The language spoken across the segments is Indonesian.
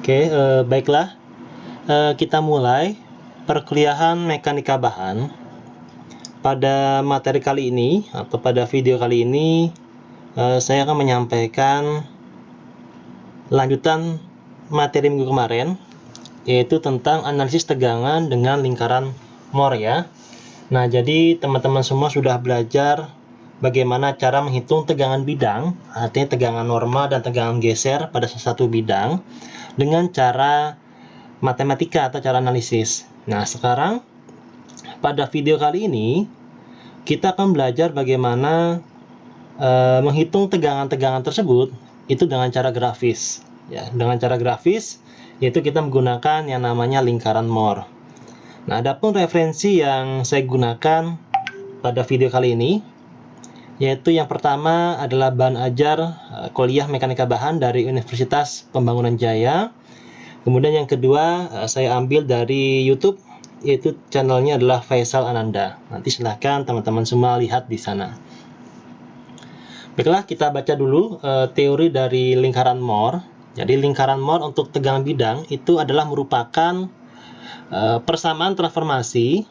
Baiklah, kita mulai perkuliahan mekanika bahan. Pada materi kali ini atau pada video kali ini, saya akan menyampaikan lanjutan materi minggu kemarin, yaitu tentang analisis tegangan dengan lingkaran Mohr ya. Nah, jadi teman-teman semua sudah belajar bagaimana cara menghitung tegangan bidang, artinya tegangan normal dan tegangan geser pada satu bidang dengan cara matematika atau cara analisis. Nah, sekarang pada video kali ini kita akan belajar bagaimana menghitung tegangan-tegangan tersebut itu dengan cara grafis. Ya, dengan cara grafis yaitu kita menggunakan yang namanya lingkaran Mohr. Nah, adapun referensi yang saya gunakan pada video kali ini yaitu yang pertama adalah bahan ajar kuliah mekanika bahan dari Universitas Pembangunan Jaya. Kemudian yang kedua saya ambil dari YouTube, yaitu channelnya adalah Faisal Ananda. Nanti silahkan teman-teman semua lihat di sana. Baiklah, kita baca dulu teori dari lingkaran Mohr. Jadi lingkaran Mohr untuk tegangan bidang itu adalah merupakan persamaan transformasi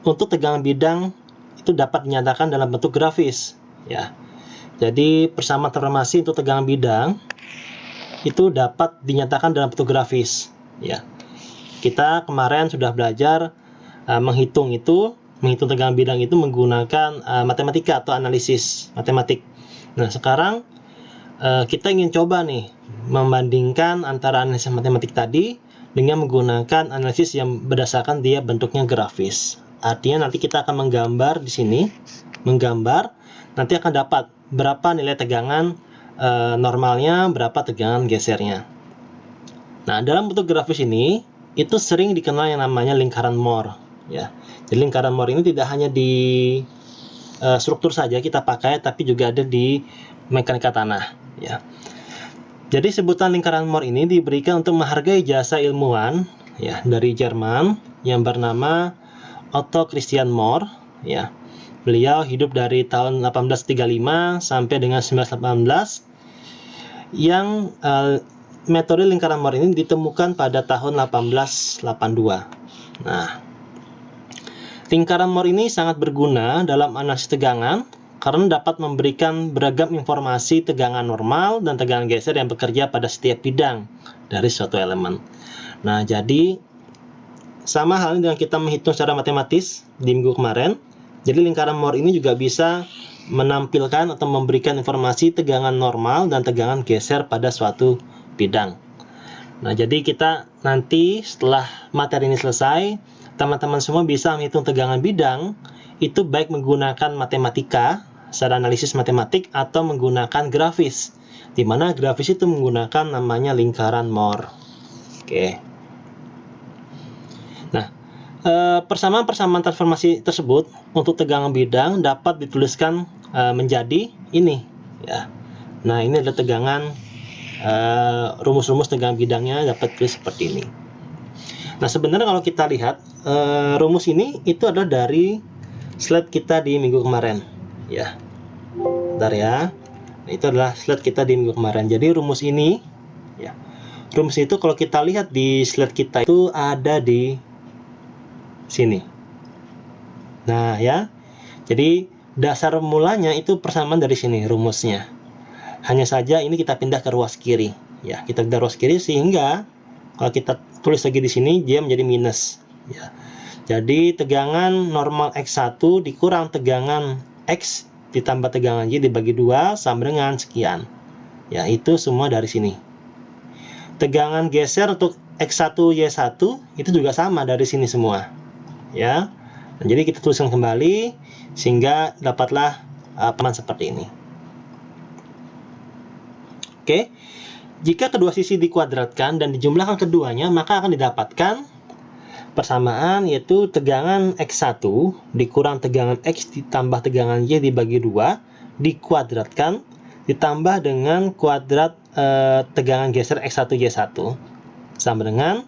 untuk tegangan bidang itu dapat dinyatakan dalam bentuk grafis. Ya. Jadi persamaan transformasi untuk tegangan bidang itu dapat dinyatakan dalam bentuk grafis. Ya. Kita kemarin sudah belajar menghitung tegangan bidang itu menggunakan matematika atau analisis matematik. Nah, sekarang kita ingin coba nih membandingkan antara analisis matematik tadi dengan menggunakan analisis yang berdasarkan dia bentuknya grafis. Artinya nanti kita akan menggambar di sini, nanti akan dapat berapa nilai tegangan normalnya, berapa tegangan gesernya. Nah, dalam bentuk grafis ini itu sering dikenal yang namanya lingkaran Mohr ya. Jadi lingkaran Mohr ini tidak hanya di struktur saja kita pakai, tapi juga ada di mekanika tanah ya. Jadi sebutan lingkaran Mohr ini diberikan untuk menghargai jasa ilmuwan ya dari Jerman yang bernama Otto Christian Mohr ya. Beliau hidup dari tahun 1835 sampai dengan 1918 yang metode lingkaran Mohr ini ditemukan pada tahun 1882. Nah, lingkaran Mohr ini sangat berguna dalam analisis tegangan karena dapat memberikan beragam informasi tegangan normal dan tegangan geser yang bekerja pada setiap bidang dari suatu elemen. Nah, jadi sama halnya dengan kita menghitung secara matematis di minggu kemarin. Jadi lingkaran Mohr ini juga bisa menampilkan atau memberikan informasi tegangan normal dan tegangan geser pada suatu bidang. Nah, jadi kita nanti setelah materi ini selesai, teman-teman semua bisa menghitung tegangan bidang itu baik menggunakan matematika, secara analisis matematik, atau menggunakan grafis, di mana grafis itu menggunakan namanya lingkaran Mohr. Oke. Nah, persamaan-persamaan transformasi tersebut untuk tegangan bidang dapat dituliskan menjadi ini ya. Nah, ini adalah tegangan rumus-rumus tegangan bidangnya dapat ditulis seperti ini. Nah, sebenarnya kalau kita lihat rumus ini itu adalah dari slide kita di minggu kemarin ya. Bentar ya. Nah, itu adalah slide kita di minggu kemarin. Jadi rumus ini ya. Rumus itu kalau kita lihat di slide kita itu ada di sini. Nah, ya. Jadi dasar mulanya itu persamaan dari sini rumusnya. Hanya saja ini kita pindah ke ruas kiri. Ya, kita pindah ruas kiri sehingga kalau kita tulis lagi di sini dia menjadi minus. Ya. Jadi tegangan normal X1 dikurang tegangan X ditambah tegangan Y dibagi 2 sama dengan sekian. Ya, itu semua dari sini. Tegangan geser untuk X1 Y1 itu juga sama dari sini semua. Ya. Nah, jadi kita tuliskan kembali sehingga dapatlah persamaan seperti ini. Oke. Jika kedua sisi dikuadratkan dan dijumlahkan keduanya, maka akan didapatkan persamaan yaitu tegangan X1 dikurang tegangan X ditambah tegangan Y dibagi 2 dikuadratkan ditambah dengan kuadrat tegangan geser X1 Y1 sama dengan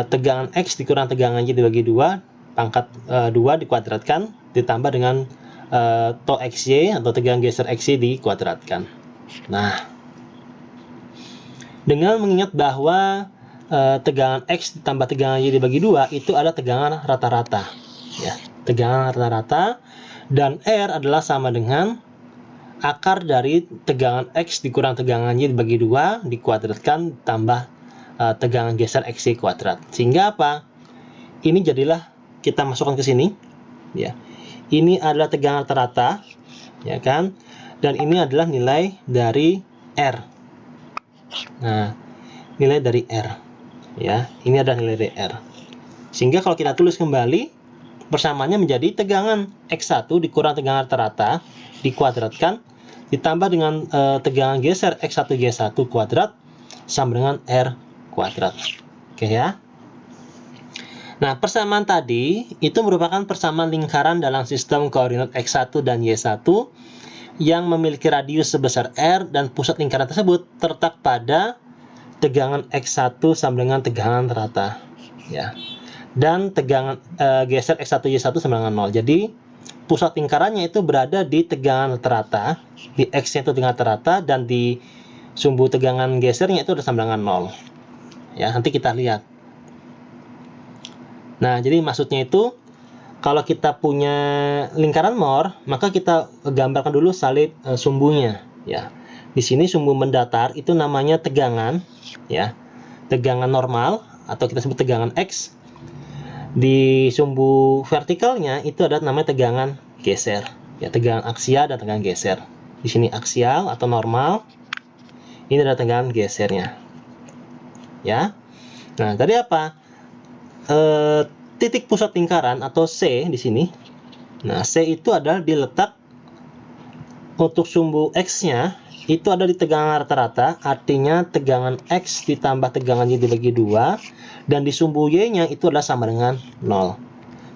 tegangan X dikurang tegangan Y dibagi 2 pangkat 2 dikuadratkan ditambah dengan tau XY atau tegangan geser XY dikuadratkan. Nah, Dengan mengingat bahwa tegangan X ditambah tegangan Y dibagi 2 itu adalah tegangan rata-rata. Ya, tegangan rata-rata, dan R adalah sama dengan akar dari tegangan X dikurang tegangan Y dibagi 2 dikuadratkan tambah tegangan geser XY kuadrat. Sehingga apa? Ini jadilah, kita masukkan ke sini. Ya, ini adalah tegangan rata-rata, ya kan? Dan ini adalah nilai dari R. Nah, nilai dari R. Ya, ini adalah nilai dari R. Sehingga kalau kita tulis kembali, persamaannya menjadi tegangan X1 dikurang tegangan rata-rata dikuadratkan ditambah dengan tegangan geser X1 Y1 kuadrat sama dengan R kuadrat. Oke ya. Nah, persamaan tadi itu merupakan persamaan lingkaran dalam sistem koordinat X1 dan Y1 yang memiliki radius sebesar R dan pusat lingkaran tersebut terletak pada tegangan X1 sama dengan tegangan rata. Ya. Dan tegangan geser X1 Y1 sama dengan 0. Jadi pusat lingkarannya itu berada di tegangan rata, di X-nya itu tegangan rata, dan di sumbu tegangan gesernya itu ada sama dengan 0. Ya, nanti kita lihat. Nah, jadi maksudnya itu kalau kita punya lingkaran Mohr, maka kita gambarkan dulu salib sumbunya. Ya, di sini sumbu mendatar itu namanya tegangan, ya, tegangan normal atau kita sebut tegangan X. Di sumbu vertikalnya itu ada namanya tegangan geser, ya, tegangan aksial dan tegangan geser. Di sini aksial atau normal, ini adalah tegangan gesernya, ya. Nah, tadi apa? Titik pusat lingkaran atau C di sini. Nah, C itu adalah diletak untuk sumbu X-nya itu ada di tegangan rata-rata, artinya tegangan X ditambah tegangan Y dibagi 2, dan di sumbu Y-nya itu adalah sama dengan 0.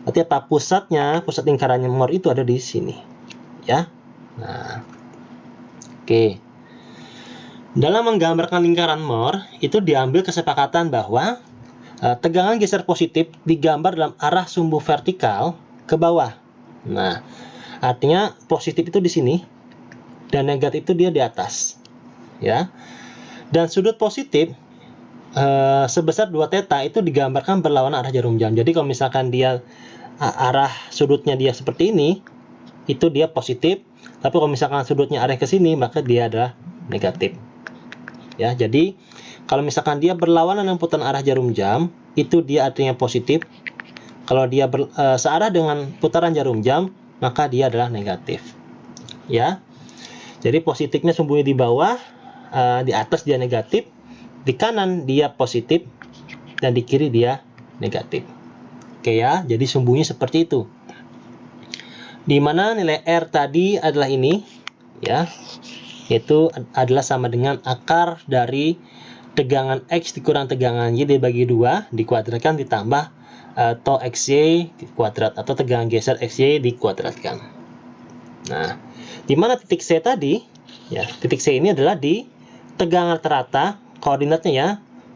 Berarti apa? Pusatnya, pusat lingkarannya Mohr itu ada di sini. Ya. Nah, oke. Dalam menggambarkan lingkaran Mohr, itu diambil kesepakatan bahwa tegangan geser positif digambar dalam arah sumbu vertikal ke bawah. Nah, artinya positif itu di sini dan negatif itu dia di atas, ya. Dan sudut positif sebesar 2 theta itu digambarkan berlawanan arah jarum jam. Jadi kalau misalkan dia arah sudutnya dia seperti ini, itu dia positif. Tapi kalau misalkan sudutnya arah ke sini, maka dia adalah negatif. Ya, jadi kalau misalkan dia berlawanan dengan putaran arah jarum jam, itu dia artinya positif. Kalau dia searah dengan putaran jarum jam, maka dia adalah negatif. Ya. Jadi positifnya sumbunya di bawah, di atas dia negatif, di kanan dia positif, dan di kiri dia negatif. Oke ya, jadi sumbunya seperti itu. Di mana nilai R tadi adalah ini, ya, yaitu adalah sama dengan akar dari tegangan X dikurang tegangan Y dibagi 2 dikuadratkan ditambah tau XY kuadrat atau tegangan geser XY dikuadratkan. Nah, di mana titik C tadi? Ya, titik C ini adalah di tegangan rata, koordinatnya ya.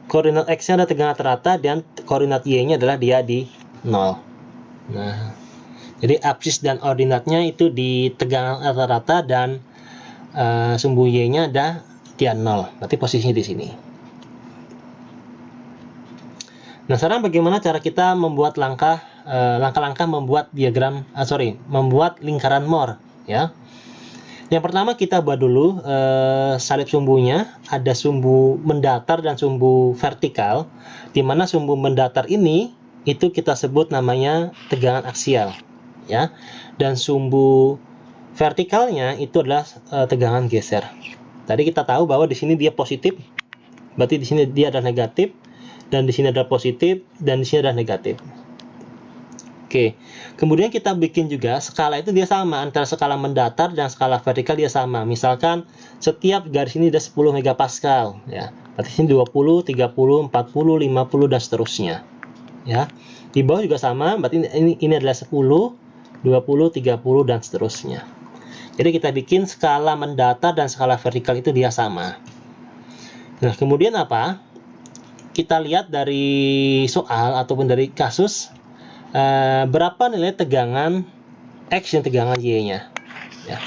Koordinat X-nya adalah tegangan rata dan koordinat Y-nya adalah dia di 0. Nah, jadi absis dan ordinatnya itu di tegangan rata-rata dan sumbu Y-nya ada dia 0. Berarti posisinya di sini. Nah, sekarang bagaimana cara kita membuat langkah-langkah membuat diagram, membuat lingkaran Mohr, ya. Yang pertama kita buat dulu salib sumbunya, ada sumbu mendatar dan sumbu vertikal, di mana sumbu mendatar ini itu kita sebut namanya tegangan aksial, ya. Dan sumbu vertikalnya itu adalah tegangan geser. Tadi kita tahu bahwa di sini dia positif, berarti di sini dia adalah negatif, dan di sini adalah positif, dan di sini adalah negatif. Oke, kemudian kita bikin juga skala itu dia sama, antara skala mendatar dan skala vertikal dia sama. Misalkan setiap garis ini ada 10 megapascal, ya. Berarti sini 20, 30, 40, 50 dan seterusnya. Ya. Di bawah juga sama, berarti ini adalah 10, 20, 30 dan seterusnya. Jadi kita bikin skala mendatar dan skala vertikal itu dia sama. Nah, kemudian apa? Kita lihat dari soal ataupun dari kasus, berapa nilai tegangan X dan tegangan Y-nya, ya.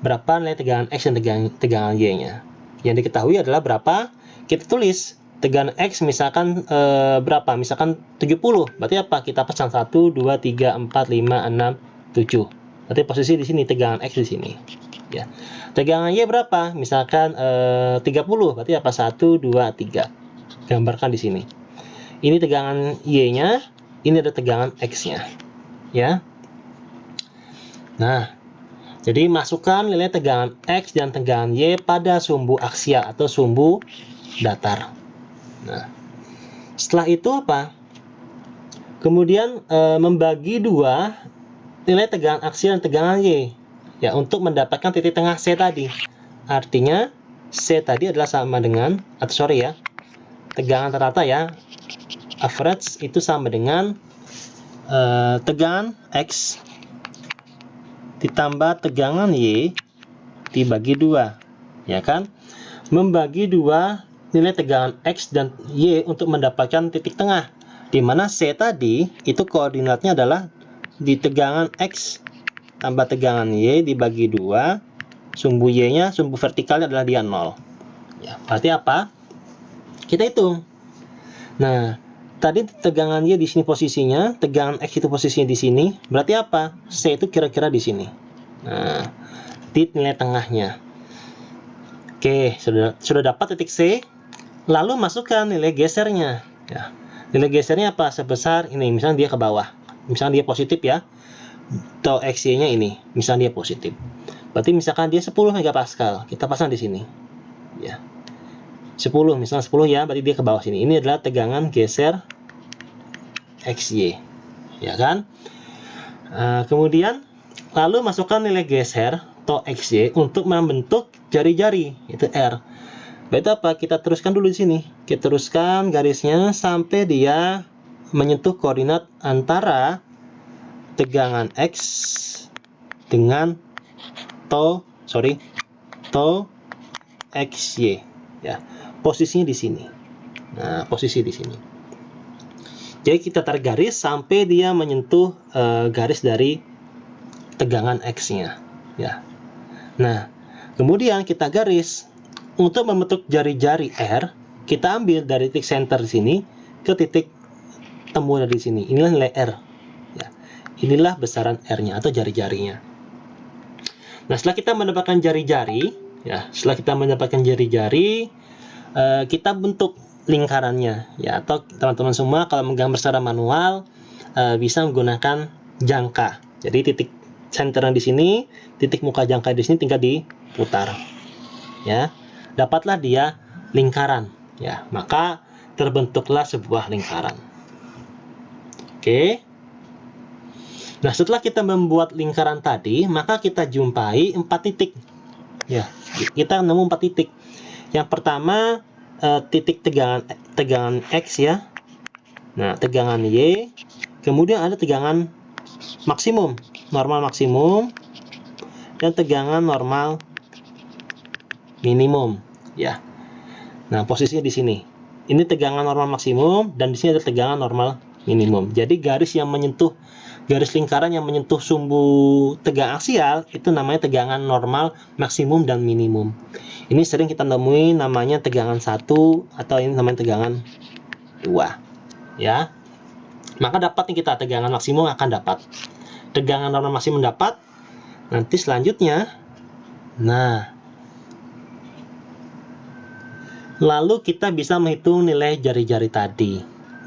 Berapa nilai tegangan X dan tegangan Y-nya. Yang diketahui adalah berapa Kita tulis tegangan X misalkan berapa? Misalkan 70. Berarti apa? Kita pasang 1, 2, 3, 4, 5, 6, 7. Berarti posisi di sini tegangan X di sini. Ya. Tegangan Y berapa? Misalkan 30. Berarti apa? 1, 2, 3. Gambarkan di sini. Ini tegangan Y-nya, ini ada tegangan X-nya. Ya. Nah, jadi masukkan nilai tegangan X dan tegangan Y pada sumbu aksial atau sumbu datar. Nah, setelah itu apa? Kemudian membagi dua nilai tegangan aksial dan tegangan Y, ya, untuk mendapatkan titik tengah C tadi. Artinya C tadi adalah sama dengan, tegangan rata ya, average itu sama dengan tegangan X ditambah tegangan Y dibagi 2, ya kan? Membagi dua nilai tegangan X dan Y untuk mendapatkan titik tengah, di mana C tadi itu koordinatnya adalah di tegangan X tambah tegangan Y dibagi 2, sumbu Y-nya, sumbu vertikalnya adalah dia 0. Ya, berarti apa? Kita hitung. Nah, tadi tegangan Y di sini posisinya, tegangan X itu posisinya di sini, berarti apa? C itu kira-kira di sini. Nah, di nilai tengahnya. Oke, sudah dapat titik C. Lalu masukkan nilai gesernya. Ya. Nilai gesernya apa? Sebesar ini, misalnya dia ke bawah. Misalnya dia positif ya. Atau XY-nya ini, misalnya dia positif. Berarti misalkan dia 10 megapascal, kita pasang di sini. Ya. 10, misalnya 10 ya, berarti dia ke bawah sini. Ini adalah tegangan geser XY. Ya kan? Kemudian lalu masukkan nilai geser atau XY untuk membentuk jari-jari, itu R. Berarti apa? Kita teruskan dulu di sini. Kita teruskan garisnya sampai dia menyentuh koordinat antara tegangan X dengan tau XY. Ya, posisinya di sini. Nah, posisi di sini. Jadi kita tarik garis sampai dia menyentuh garis dari tegangan X-nya. Ya. Nah, kemudian kita garis. Untuk membentuk jari-jari R, kita ambil dari titik center di sini ke titik temu dari sini. Inilah nilai R. Ya. Inilah besaran R-nya atau jari-jarinya. Nah, setelah kita mendapatkan jari-jari, kita bentuk lingkarannya. Ya, atau teman-teman semua kalau menggambar secara manual bisa menggunakan jangka. Jadi titik center di sini, titik muka jangka di sini tinggal diputar. Ya. Dapatlah dia lingkaran, ya, maka terbentuklah sebuah lingkaran. Oke. Nah, setelah kita membuat lingkaran tadi, maka kita jumpai 4 titik. Ya, kita nemu 4 titik. Yang pertama titik tegangan X ya. Nah, tegangan Y, kemudian ada tegangan maksimum, normal maksimum, dan tegangan normal minimum, ya. Nah, posisinya di sini. Ini tegangan normal maksimum dan di sini ada tegangan normal minimum. Jadi garis lingkaran yang menyentuh sumbu tegangan aksial itu namanya tegangan normal maksimum dan minimum. Ini sering kita temui namanya tegangan 1 atau ini namanya tegangan 2, ya. Maka dapat nih kita tegangan maksimum akan dapat. Tegangan normal maksimum dapat. Nanti selanjutnya, nah, lalu kita bisa menghitung nilai jari-jari tadi.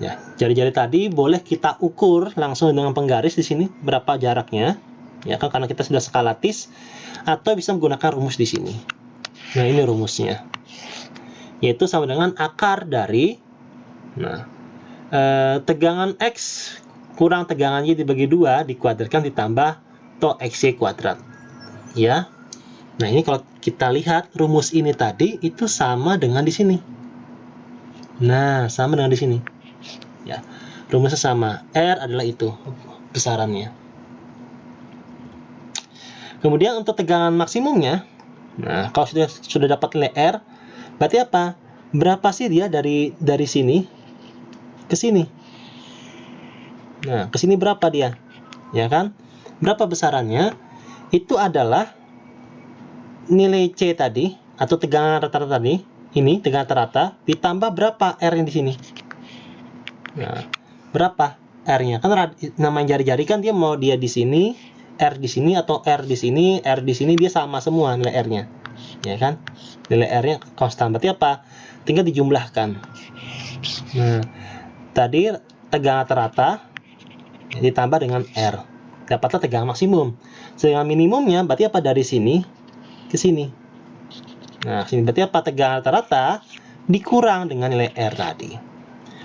Ya, jari-jari tadi boleh kita ukur langsung dengan penggaris di sini berapa jaraknya. Ya kan, karena kita sudah skalatis, atau bisa menggunakan rumus di sini. Nah, ini rumusnya. Yaitu sama dengan akar dari tegangan X kurang tegangan Y dibagi 2 dikuadratkan ditambah tau XY kuadrat. Ya. Nah, ini kalau kita lihat rumus ini tadi itu sama dengan di sini. Nah, sama dengan di sini. Ya, rumusnya sama. R adalah itu besarannya. Kemudian untuk tegangan maksimumnya, nah, kalau sudah dapat nilai R, berarti apa? Berapa sih dia dari sini ke sini? Nah, ke sini berapa dia? Ya kan? Berapa besarannya? Itu adalah nilai C tadi atau tegangan rata-rata tadi ini tegangan rata ditambah berapa R yang di sini? Nah, berapa R-nya? Kan namanya jari-jari kan dia mau dia di sini, R di sini atau R di sini, R di sini dia sama semua nilai R-nya. Ya kan? Nilai R-nya konstan. Berarti apa? Tinggal dijumlahkan. Nah, tadi tegangan rata ditambah dengan R. Dapatlah tegangan maksimum. Tegangan minimumnya berarti apa? Dari sini ke sini. Nah, sini berarti apa? Tegangan rata dikurang dengan nilai R tadi.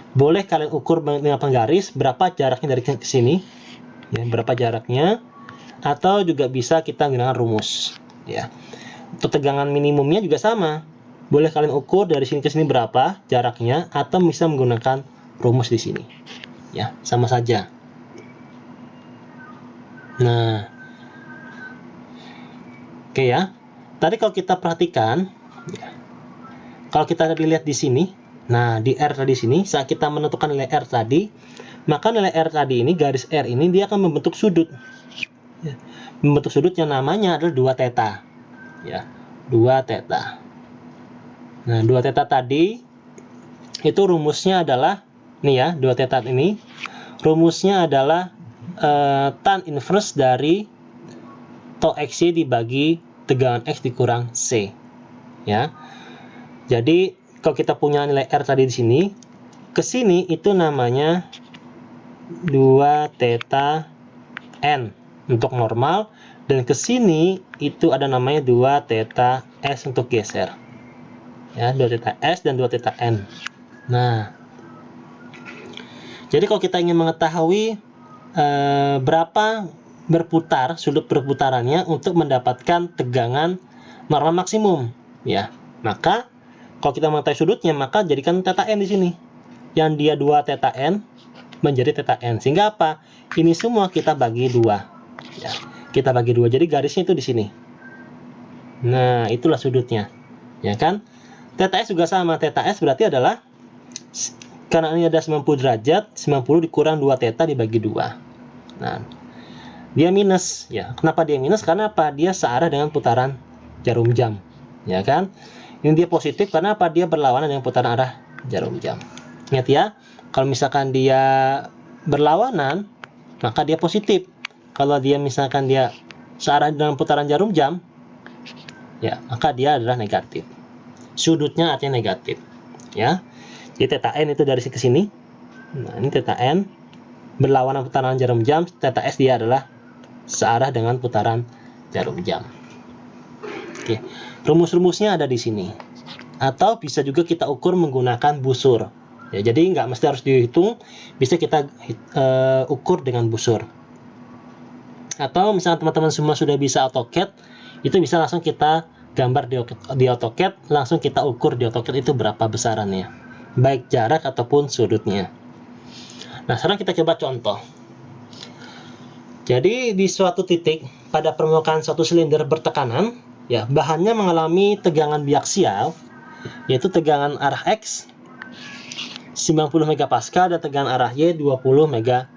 Boleh kalian ukur dengan penggaris berapa jaraknya dari ke sini, ya, berapa jaraknya, atau juga bisa kita gunakan rumus, ya. Untuk tegangan minimumnya juga sama. Boleh kalian ukur dari sini ke sini berapa jaraknya, atau bisa menggunakan rumus di sini. Ya, sama saja. Nah, oke ya. Tadi kalau kita perhatikan, ya, kalau kita lihat di sini, nah di R tadi sini, saat kita menentukan nilai R tadi, maka nilai R tadi ini, garis R ini, dia akan membentuk sudut. Ya, membentuk sudut yang namanya adalah 2 theta. Ya, 2 theta. Nah, 2 theta tadi itu rumusnya adalah nih ya, 2 theta ini rumusnya adalah tan inverse dari tau XY dibagi tegangan X dikurang C. Ya. Jadi kalau kita punya nilai R tadi di sini, ke sini itu namanya 2 theta N untuk normal, dan ke sini itu ada namanya 2 theta S untuk geser. Ya, 2 theta S dan 2 theta N. Nah, jadi kalau kita ingin mengetahui berapa berputar sudut perputarannya untuk mendapatkan tegangan normal maksimum, ya, maka kalau kita mengetahui sudutnya, maka jadikan theta N di sini, yang dia 2 theta N menjadi theta N, sehingga apa? Ini semua kita bagi 2, ya, kita bagi 2, jadi garisnya itu di sini. Nah, itulah sudutnya, ya kan? Theta S juga sama. Theta S berarti adalah, karena ini ada 90 derajat, 90 dikurang 2 theta dibagi 2. Nah, dia minus, ya. Kenapa dia minus? Karena apa? Dia searah dengan putaran jarum jam, ya kan? Ini dia positif karena apa? Dia berlawanan dengan putaran arah jarum jam. Ingat ya, kalau misalkan dia berlawanan, maka dia positif. Kalau dia misalkan dia searah dengan putaran jarum jam, ya, maka dia adalah negatif. Sudutnya artinya negatif, ya. Jadi theta N itu dari sini ke sini. Nah, ini theta N berlawanan putaran jarum jam. Theta S dia adalah searah dengan putaran jarum jam. Oke, rumus-rumusnya ada di sini. Atau bisa juga kita ukur menggunakan busur. Ya, jadi nggak mesti harus dihitung, bisa kita ukur dengan busur. Atau misalnya teman-teman semua sudah bisa AutoCAD, itu bisa langsung kita gambar di AutoCAD, langsung kita ukur di AutoCAD itu berapa besarannya, baik jarak ataupun sudutnya. Nah, sekarang kita coba contoh. Jadi di suatu titik pada permukaan suatu silinder bertekanan, ya, bahannya mengalami tegangan biaksial, yaitu tegangan arah X 90 MPa dan tegangan arah Y 20 MPa.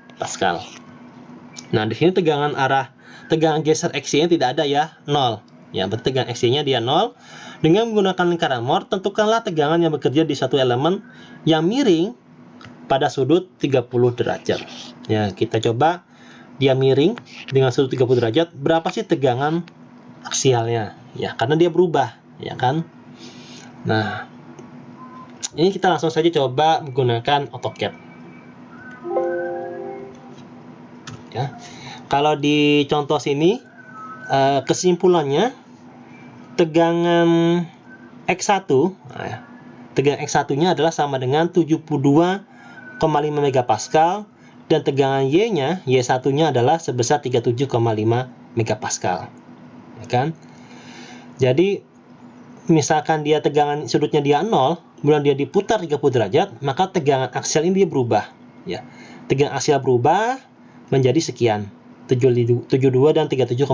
Nah, di sini tegangan geser X-nya tidak ada ya, 0. Ya, berarti tegangan X-nya dia 0. Dengan menggunakan lingkaran Mohr, tentukanlah tegangan yang bekerja di satu elemen yang miring pada sudut 30 derajat. Ya, kita coba dia miring dengan sudut 30 derajat, berapa sih tegangan aksialnya? Ya, karena dia berubah, ya kan? Nah, ini kita langsung saja coba menggunakan AutoCAD. Ya, kalau di contoh sini kesimpulannya tegangan X1, tegangan X1-nya adalah sama dengan 72,5 MPa dan tegangan Y-nya, Y1-nya adalah sebesar 37,5 MPa. Ya kan? Jadi misalkan dia tegangan sudutnya dia 0, kemudian dia diputar 30 derajat, maka tegangan aksial ini dia berubah, ya. Tegangan aksial berubah menjadi sekian, 72 dan 37,5.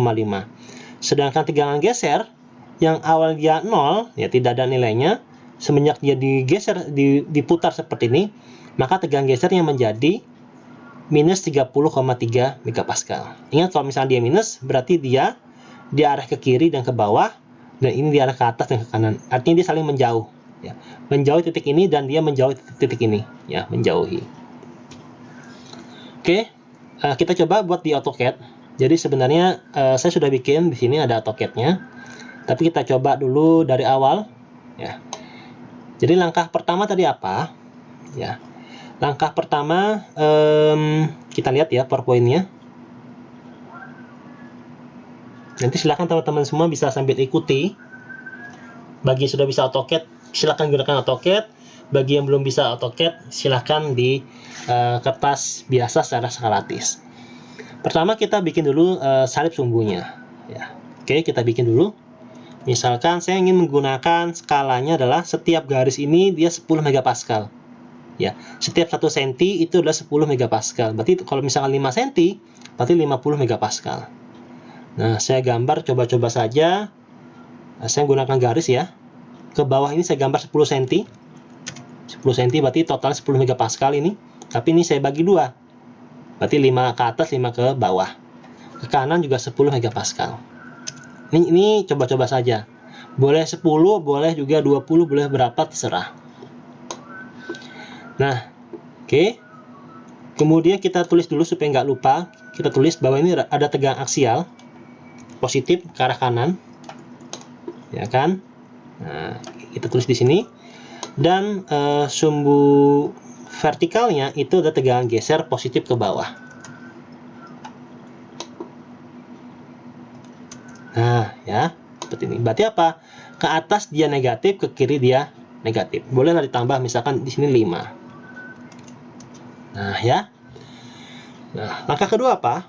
Sedangkan tegangan geser yang awal dia 0, ya, tidak ada nilainya, semenjak dia digeser, diputar seperti ini, maka tegangan gesernya menjadi minus 30,3 MPa. Ingat, kalau misalnya dia minus, berarti dia diarah ke kiri dan ke bawah, dan ini diarah ke atas dan ke kanan. Artinya dia saling menjauh, ya, menjauhi titik ini dan dia menjauhi titik ini, ya, menjauhi. Oke, kita coba buat di AutoCAD. Jadi sebenarnya saya sudah bikin di sini ada AutoCAD-nya, tapi kita coba dulu dari awal, ya. Jadi langkah pertama tadi apa? Ya, langkah pertama kita lihat ya PowerPoint-nya. Nanti silakan teman-teman semua bisa sambil ikuti. Bagi yang sudah bisa AutoCAD, silakan gunakan AutoCAD. Bagi yang belum bisa AutoCAD, silakan di kertas biasa secara skematis. Pertama kita bikin dulu salib sumbunya. Ya. Oke, kita bikin dulu. Misalkan saya ingin menggunakan skalanya adalah setiap garis ini dia 10 megapascal. Ya, setiap 1 cm itu adalah 10 megapascal. Berarti kalau misalkan 5 cm, berarti 50 megapascal. Nah, saya gambar coba-coba saja. Nah, saya gunakan garis ya. Ke bawah ini saya gambar 10 cm. 10 cm berarti total 10 megapascal ini. Tapi ini saya bagi dua. Berarti 5 ke atas, 5 ke bawah. Ke kanan juga 10 megapascal. Ini coba-coba saja. Boleh 10, boleh juga 20, boleh berapa terserah. Nah, oke. Kemudian kita tulis dulu supaya nggak lupa. Kita tulis bahwa ini ada tegangan aksial positif ke arah kanan. Ya kan? Nah, kita tulis di sini. Dan sumbu vertikalnya itu ada tegangan geser positif ke bawah. Nah, ya, seperti ini. Berarti apa? Ke atas dia negatif, ke kiri dia negatif. Bolehlah ditambah misalkan di sini 5. Nah, ya. Nah, langkah kedua apa?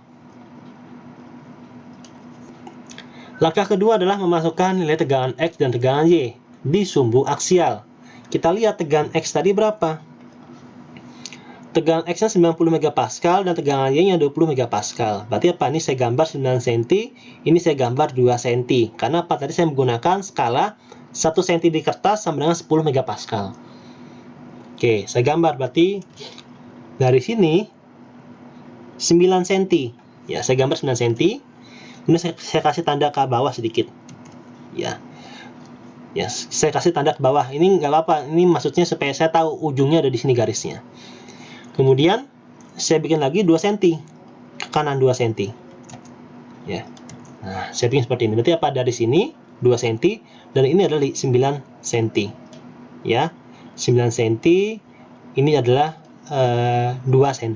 Langkah kedua adalah memasukkan nilai tegangan X dan tegangan Y di sumbu aksial. Kita lihat tegangan X tadi berapa? Tegangan X-nya 90 megapascal dan tegangan Y-nya 20 megapascal. Berarti apa? Ini saya gambar 9 cm, ini saya gambar 2 cm. Karena apa? Tadi saya menggunakan skala 1 cm di kertas sama dengan 10 megapascal. Oke, saya gambar berarti dari sini 9 cm. Ya, saya gambar 9 cm. Ini saya kasih tanda ke bawah sedikit. Ya. Ya, saya kasih tanda ke bawah. Ini nggak apa-apa. Ini maksudnya supaya saya tahu ujungnya ada di sini garisnya. Kemudian saya bikin lagi 2 cm. Ke kanan 2 cm. Ya. Nah, saya bikin seperti ini. Berarti apa? Dari sini 2 cm dan ini adalah 9 cm. Ya. 9 cm ini adalah 2 cm.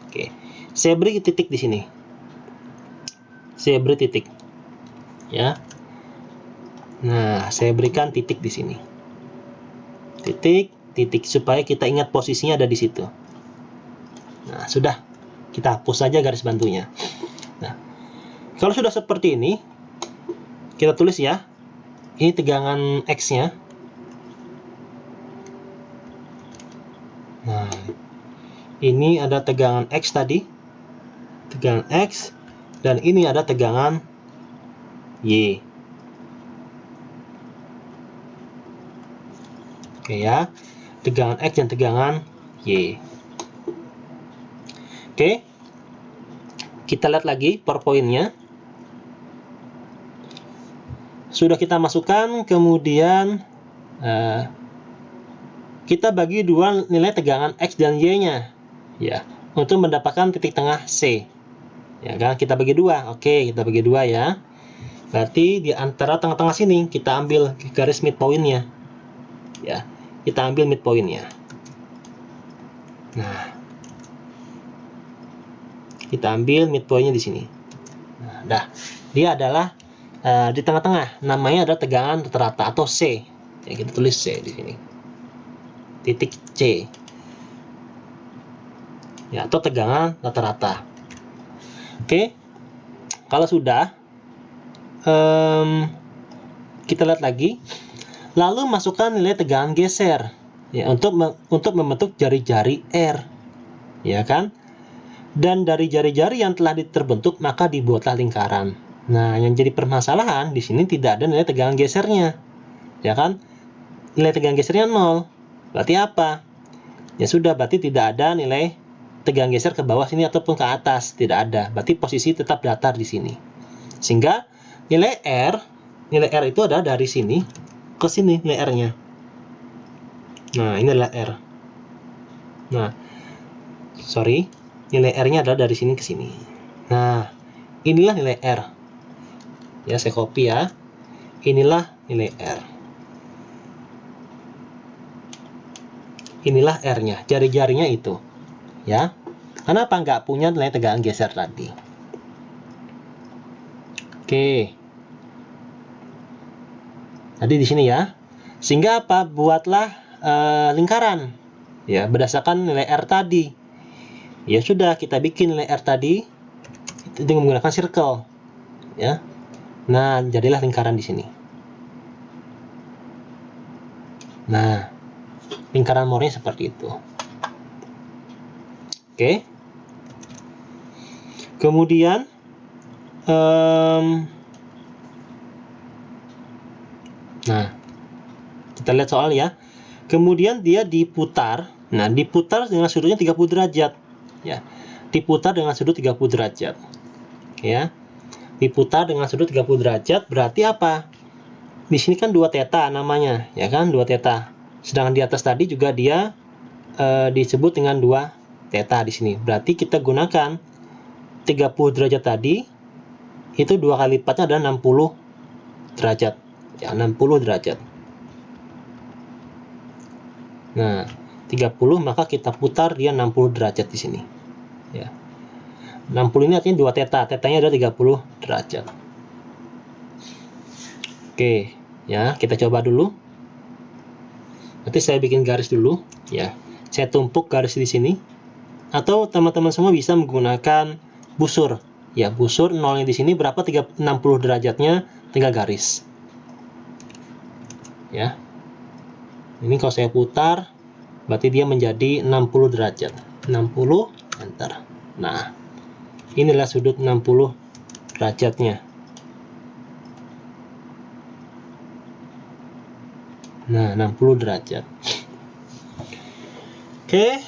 Oke. Saya beri titik di sini. Saya beri titik. Ya. Nah, saya berikan titik di sini. Titik, titik supaya kita ingat posisinya ada di situ. Nah, sudah. Kita hapus saja garis bantunya. Nah, kalau sudah seperti ini, kita tulis ya. Ini tegangan X-nya. Nah, ini ada tegangan X tadi. Tegangan X. Dan ini ada tegangan Y. Oke ya. Tegangan X dan tegangan Y. Oke, kita lihat lagi PowerPoint-nya. Sudah kita masukkan, kemudian kita bagi dua nilai tegangan X dan Y-nya, ya, untuk mendapatkan titik tengah C. Ya kan, kita bagi dua. Oke, kita bagi dua ya. Berarti di antara tengah-tengah sini kita ambil garis midpoint-nya. Ya, kita ambil midpoint-nya. Nah, kita ambil midpoint-nya di sini. Nah, dia adalah di tengah-tengah. Namanya adalah tegangan rata-rata atau C. Ya, kita tulis C di sini. Titik C. Ya, atau tegangan rata-rata. Oke. Kalau sudah, kita lihat lagi. Lalu masukkan nilai tegangan geser. Ya, untuk membentuk jari-jari R. Ya kan? Dan dari jari-jari yang telah terbentuk maka dibuatlah lingkaran. Nah, yang jadi permasalahan di sini tidak ada nilai tegangan gesernya. Ya kan? Nilai tegangan gesernya 0. Berarti apa? Ya sudah, berarti tidak ada nilai tegangan geser ke bawah sini ataupun ke atas, tidak ada. Berarti posisi tetap datar di sini. Sehingga nilai R itu adalah dari sini ke sini nilai R-nya. Nah, ini adalah R. Nah, sorry, nilai R-nya adalah dari sini ke sini. Nah, inilah nilai R. Ya, saya copy ya. Inilah nilai R. Inilah R-nya, jari-jarinya itu. Ya. Kenapa nggak punya nilai tegangan geser tadi? Oke. Tadi di sini ya. Sehingga apa? Buatlah lingkaran. Ya, berdasarkan nilai R tadi. Ya sudah, kita bikin nilai R tadi dengan menggunakan circle. Ya. Nah, jadilah lingkaran di sini. Nah, lingkaran Moore-nya seperti itu. Oke. Kemudian nah, kita lihat soal ya. Kemudian dia diputar. Nah, diputar dengan sudutnya 30 derajat. Ya. Diputar dengan sudut 30 derajat. Ya. Diputar dengan sudut 30 derajat berarti apa? Di sini kan 2 theta namanya, ya kan? 2 theta. Sedangkan di atas tadi juga dia disebut dengan 2 theta di sini. Berarti kita gunakan 30 derajat tadi itu 2 kali lipatnya adalah 60 derajat. Ya, 60 derajat. Nah, 30 maka kita putar dia 60 derajat di sini. Ya. 60 ini artinya 2 theta. Tetanya adalah 30 derajat. Oke, ya, kita coba dulu. Nanti saya bikin garis dulu, ya. Saya tumpuk garis di sini. Atau teman-teman semua bisa menggunakan busur. Ya, busur nolnya di sini berapa? 60 derajatnya, tinggal garis. Ya. Ini kalau saya putar, berarti dia menjadi 60 derajat. 60, enter. Nah, inilah sudut 60 derajatnya. Nah, 60 derajat. Oke,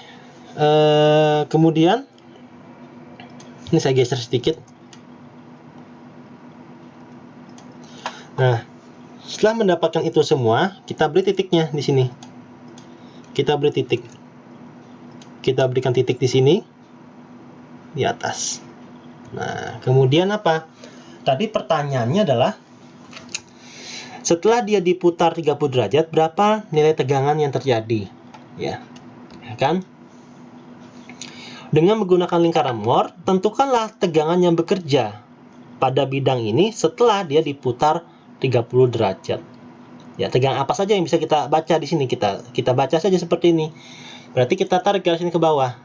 kemudian ini saya geser sedikit. Nah, setelah mendapatkan itu semua, kita beri titiknya di sini. Kita beri titik. Kita berikan titik di sini, di atas. Nah, kemudian apa? Tadi pertanyaannya adalah, setelah dia diputar 30 derajat, berapa nilai tegangan yang terjadi? Ya kan? Dengan menggunakan lingkaran Moore, tentukanlah tegangan yang bekerja pada bidang ini setelah dia diputar 30 derajat. Ya, tegangan apa saja yang bisa kita baca di sini? Kita baca saja seperti ini. Berarti kita tarik garis ini ke bawah.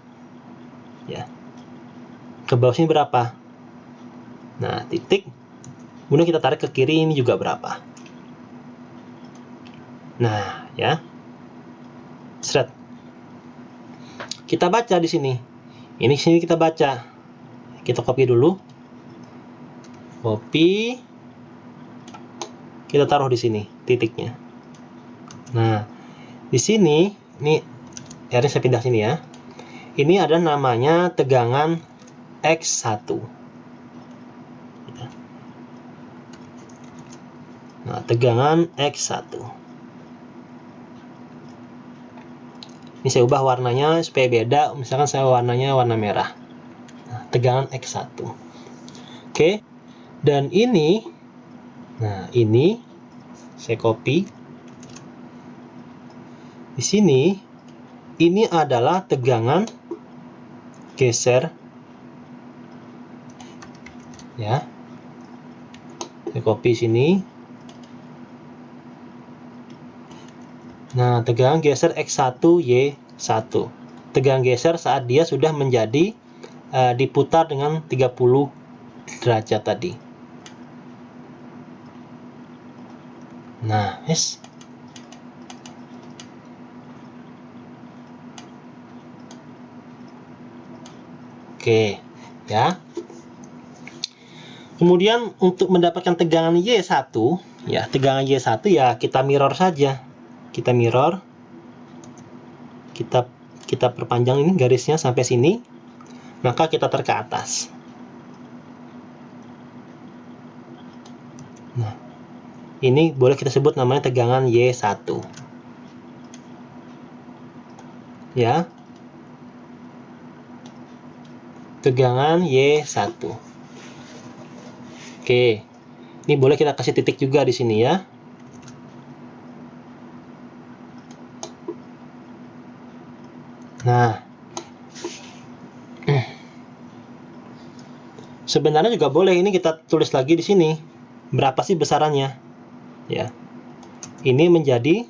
Ya. Ke bawah sini berapa? Nah, titik. Kemudian kita tarik ke kiri, ini juga berapa? Nah, ya. Seret. Kita baca di sini. Ini sini kita baca. Kita copy dulu. Copy. Kita taruh di sini titiknya. Nah, di sini ini saya pindah sini ya. Ini ada namanya tegangan X1. Nah, tegangan X1. Ini saya ubah warnanya supaya beda. Misalkan saya warnanya warna merah. Nah, tegangan X1. Oke. Dan ini, nah ini saya copy. Di sini, ini adalah tegangan geser. Ya. Saya copy sini. Nah, tegangan geser X1Y1. Tegangan geser saat dia sudah menjadi diputar dengan 30 derajat tadi. Nah, yes. Oke, ya. Kemudian untuk mendapatkan tegangan Y1, ya, tegangan Y1 ya kita mirror saja. Kita mirror. Kita perpanjang ini garisnya sampai sini. Maka kita tarik ke atas. Nah, ini boleh kita sebut namanya tegangan Y1. ya. Tegangan Y1. Oke. Ini boleh kita kasih titik juga di sini ya. Nah, sebenarnya juga boleh ini kita tulis lagi di sini. Berapa sih besarannya? Ya. Ini menjadi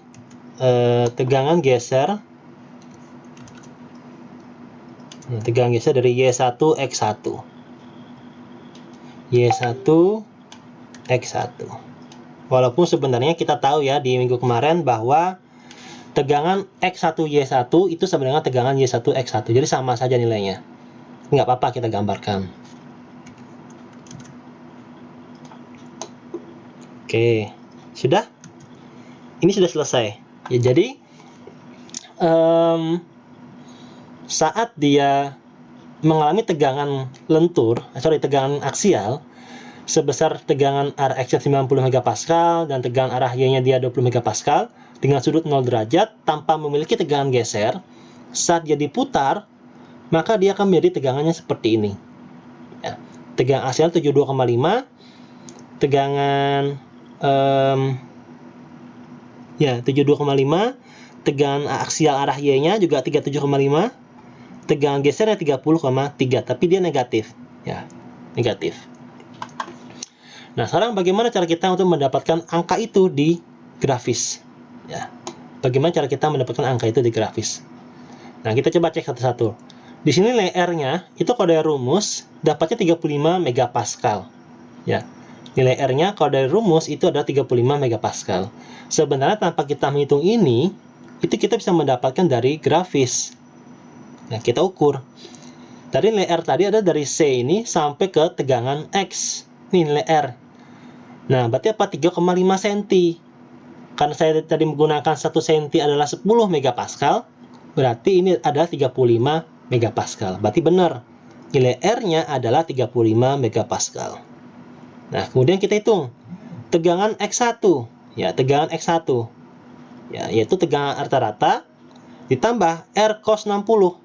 tegangan geser. Tegangan geser dari Y1 X1. Y1 X1. Walaupun sebenarnya kita tahu ya di minggu kemarin bahwa tegangan X1Y1 itu sebenarnya tegangan Y1 X1. Jadi sama saja nilainya. Nggak apa-apa kita gambarkan. Oke, sudah? Ini sudah selesai. Ya, jadi saat dia mengalami tegangan lentur, tegangan aksial sebesar tegangan arah X 90 MPa dan tegangan arah Y-nya dia 20 MPa dengan sudut 0 derajat tanpa memiliki tegangan geser, saat dia diputar, maka dia akan menjadi tegangannya seperti ini. Ya, tegangan aksial 72,5, tegangan 72,5, tegangan aksial arah Y-nya juga 37,5, tegangan gesernya 30,3, tapi dia negatif. Ya, negatif. Nah, sekarang bagaimana cara kita untuk mendapatkan angka itu di grafis? Ya, bagaimana cara kita mendapatkan angka itu di grafis? Nah, kita coba cek satu-satu. Di sini nilai R-nya itu kalau dari rumus dapatnya 35 megapascal. Ya, nilai R-nya kalau dari rumus itu adalah 35 megapascal. Sebenarnya tanpa kita menghitung ini, itu kita bisa mendapatkan dari grafis. Nah, kita ukur. Tadi nilai R tadi ada dari C ini sampai ke tegangan X. Ini nilai R. Nah, berarti apa? 3,5 cm. Karena saya tadi menggunakan 1 cm adalah 10 megapascal, berarti ini adalah 35 megapascal. Berarti benar. Nilai R-nya adalah 35 megapascal. Nah, kemudian kita hitung tegangan X1. Ya, tegangan X1. Ya, yaitu tegangan rata-rata ditambah R cos 60.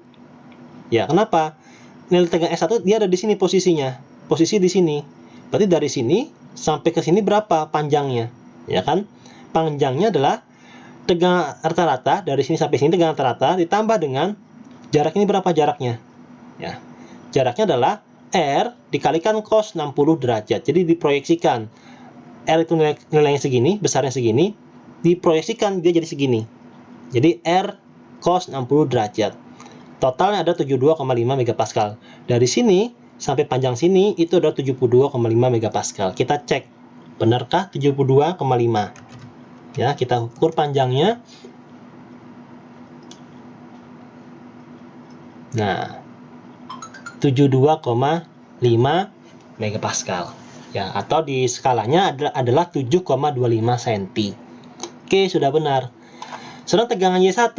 Ya, kenapa? Nilai tegangan X1 dia ada di sini posisinya. Posisi di sini. Berarti dari sini sampai ke sini berapa panjangnya? Ya kan? Panjangnya adalah tegangan rata-rata dari sini sampai sini tegangan rata-rata ditambah dengan jarak ini berapa jaraknya? Ya. Jaraknya adalah R dikalikan cos 60 derajat. Jadi diproyeksikan R itu nilainya segini, besarnya segini, diproyeksikan dia jadi segini. Jadi R cos 60 derajat. Totalnya ada 72,5 megapascal. Dari sini sampai panjang sini itu ada 72,5 megapascal. Kita cek, benarkah 72,5? Ya, kita ukur panjangnya. Nah, 72,5 megapascal. Ya, atau di skalanya adalah 7,25 cm. Oke, sudah benar. Sedang tegangan Y1.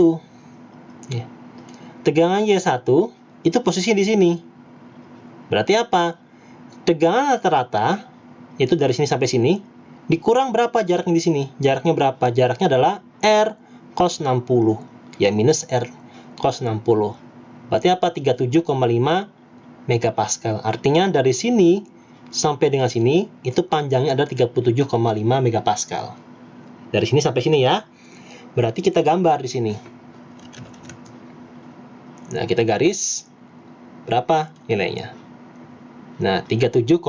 Ya. Tegangan Y1 itu posisi di sini. Berarti apa? Tegangan rata-rata itu dari sini sampai sini dikurang berapa jaraknya di sini? Jaraknya berapa? Jaraknya adalah R cos 60. Ya, minus R cos 60. Berarti apa? 37,5 megapascal. Artinya dari sini sampai dengan sini itu panjangnya ada 37,5 megapascal. Dari sini sampai sini ya. Berarti kita gambar di sini. Nah, kita garis berapa nilainya? Nah, 37,5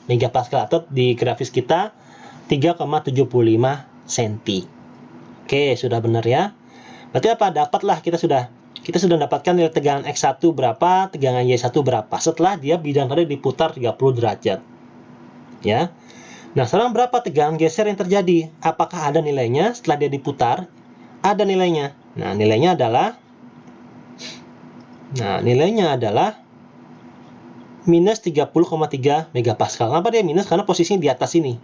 megapascal atau di grafis kita 3,75 cm. Oke, sudah benar ya. Berarti apa? Dapatlah kita sudah dapatkan nilai tegangan X1 berapa, tegangan Y1 berapa setelah dia bidang tadi diputar 30 derajat. Ya. Nah, sekarang berapa tegangan geser yang terjadi? Apakah ada nilainya setelah dia diputar? Ada nilainya. Nah, nilainya adalah minus 30,3 megapascal. Kenapa dia minus? Karena posisinya di atas ini.